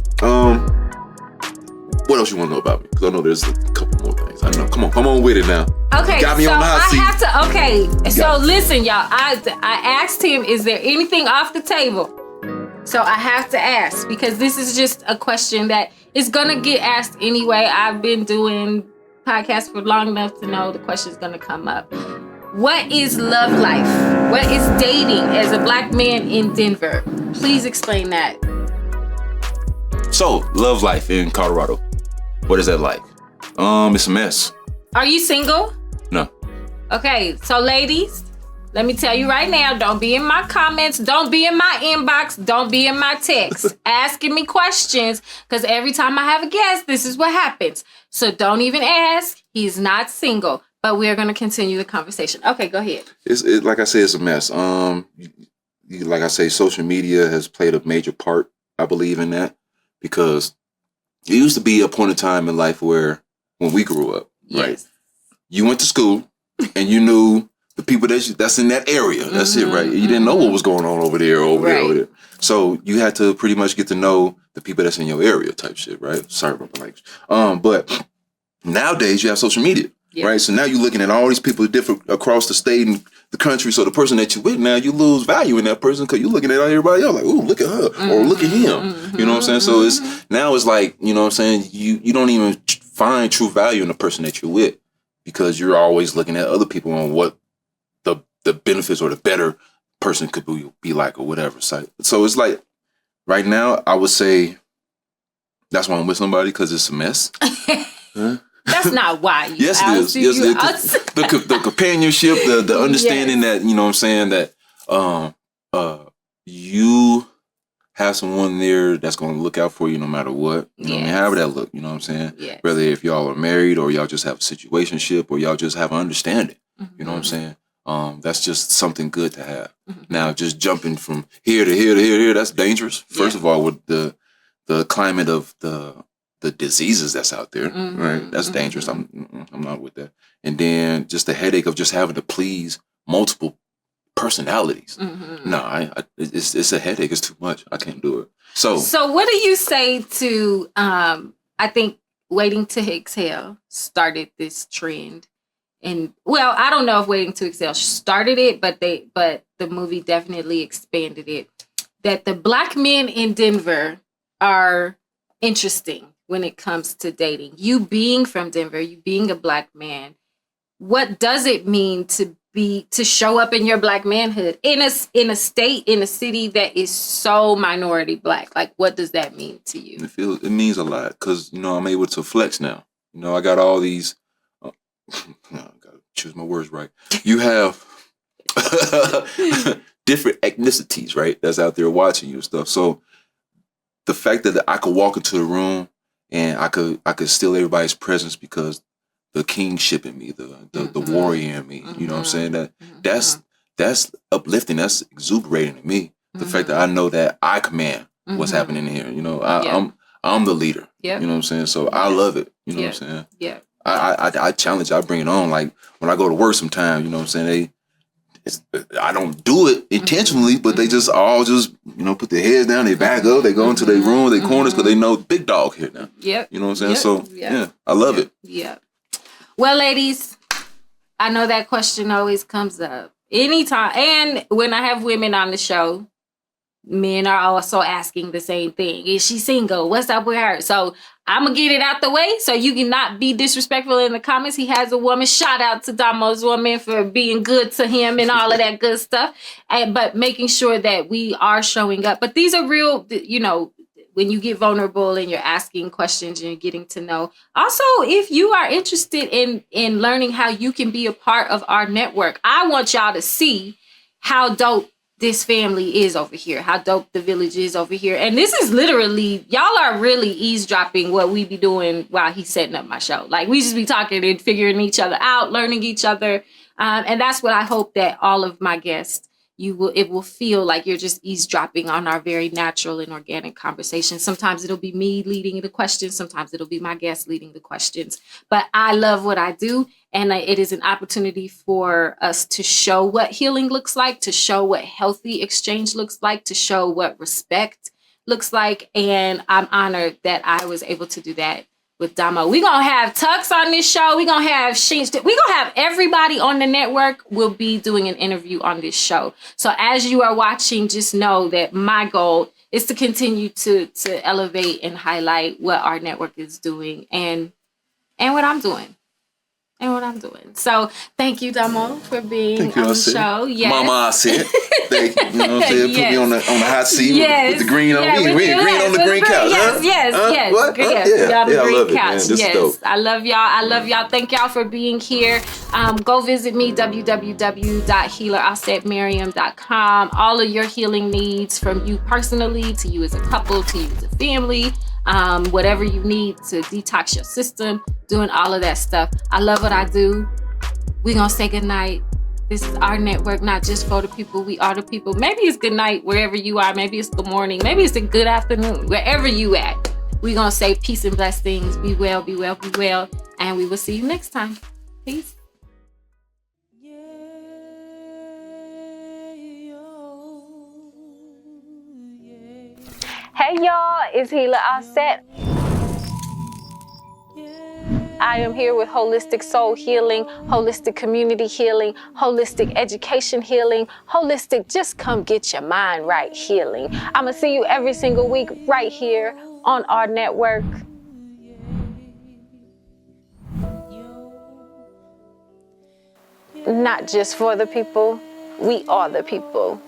what else you want to know about me? Because I know there's a couple more things. I know. Come on with it now. Okay, got me so on the hot seat. Okay, so listen, y'all. I asked him, is there anything off the table? So I have to ask, because this is just a question that is gonna get asked anyway. I've been doing podcasts for long enough to know the question is gonna come up. What is love life? What is dating as a Black man in Denver? Please explain that. So, love life in Colorado. What is that like? It's a mess. Are you single? No. Okay, so ladies, let me tell you right now, don't be in my comments, don't be in my inbox, don't be in my text asking me questions, because every time I have a guest, this is what happens. So don't even ask. He's not single, but we're going to continue the conversation. Okay, go ahead. Like I said, it's a mess. Like I say, social media has played a major part. I believe in that, because it used to be a point in time in life where, when we grew up, right? You went to school and you knew the people that's in that area. That's it, right? You didn't know what was going on over there, over there. So you had to pretty much get to know the people that's in your area, type shit, right? Sorry about my language. But nowadays you have social media, right? So now you're looking at all these people different across the state and the country. So the person that you with now, you lose value in that person because you're looking at everybody else like, ooh, look at her or look at him. You know what I'm saying? So it's like, you know what I'm saying? You don't even find true value in the person that you're with because you're always looking at other people and what the benefits or the better person could be like or whatever. So it's like right now, I would say that's why I'm with somebody because it's a mess. Huh? That's not why you yes, it is. Yes, it is. The companionship, the understanding that, you know what I'm saying, that you have someone there that's going to look out for you no matter what. You know what I mean? However that look, you know what I'm saying? Yes. Whether if y'all are married or y'all just have a situationship or y'all just have an understanding. You know what I'm saying? That's just something good to have. Now, just jumping from here to here to here, that's dangerous. First of all, with the climate of the diseases that's out there, right? That's dangerous. I'm not with that. And then just the headache of just having to please multiple personalities. No, it's a headache. It's too much. I can't do it. So what do you say to? I think Waiting to Exhale started this trend. And well, I don't know if Waiting to Exhale started it, but the movie definitely expanded it. That the Black men in Denver are interesting when it comes to dating. You being from Denver, you being a Black man, what does it mean to show up in your Black manhood in a state, in a city that is so minority Black? Like, what does that mean to you? It means a lot because, you know, I'm able to flex now. You know, I got all these. I gotta choose my words right. You have different ethnicities, right? That's out there watching you and stuff. So the fact that I could walk into the room and I could steal everybody's presence because the kingship in me, the warrior in me, you know what I'm saying? That's uplifting. That's exuberating to me. The fact that I know that I command what's happening here. You know, I'm the leader. You know what I'm saying? So I love it. You know what I'm saying? Yeah. I challenge, I bring it on. Like when I go to work sometimes, you know what I'm saying? I don't do it intentionally, but they just all just, you know, put their heads down, they back up, they go into their room, their corners, because they know big dog here now. You know what I'm saying? So, yeah, I love it. Well, ladies, I know that question always comes up anytime. And when I have women on the show, men are also asking the same thing. Is she single? What's up with her? So I'm going to get it out the way so you can not be disrespectful in the comments. He has a woman. Shout out to Domo's woman for being good to him and all of that good stuff. But making sure that we are showing up. But these are real, you know, when you get vulnerable and you're asking questions and you're getting to know. Also, if you are interested in learning how you can be a part of our network, I want y'all to see how dope this family is over here, how dope the village is over here. And this is literally, y'all are really eavesdropping what we be doing while he's setting up my show. Like, we just be talking and figuring each other out, learning each other. And that's what I hope that all of my guests, it will feel like you're just eavesdropping on our very natural and organic conversation. Sometimes it'll be me leading the questions. Sometimes it'll be my guests leading the questions. But I love what I do. And it is an opportunity for us to show what healing looks like, to show what healthy exchange looks like, to show what respect looks like. And I'm honored that I was able to do that with Domo. We're going to have Tux on this show. We're going to have Sheen. We're going to have everybody on the network will be doing an interview on this show. So as you are watching, just know that my goal is to continue to elevate and highlight what our network is doing and what I'm doing. So thank you, Domo, for being on the show. Yes. Mama Auset. Thank you. You know what I'm saying? Put me on the hot seat with the green on me. We green on the green couch. Yes. What? Yeah, I love it, man. This yes. is dope. I love y'all. Thank y'all for being here. Go visit me, www.healerausetmiriam.com. All of your healing needs, from you personally to you as a couple to you as a family. Whatever you need to detox your system, doing all of that stuff. I love what I do. We're going to say goodnight. This is our network, not just for the people. We are the people. Maybe it's good night wherever you are. Maybe it's good morning. Maybe it's a good afternoon, wherever you at. We're going to say peace and blessings. Be well, be well, be well. And we will see you next time. Peace. Hey y'all, it's Healer Auset. I am here with holistic soul healing, holistic community healing, holistic education healing, holistic just come get your mind right healing. I'm going to see you every single week right here on our network. Not just for the people, we are the people.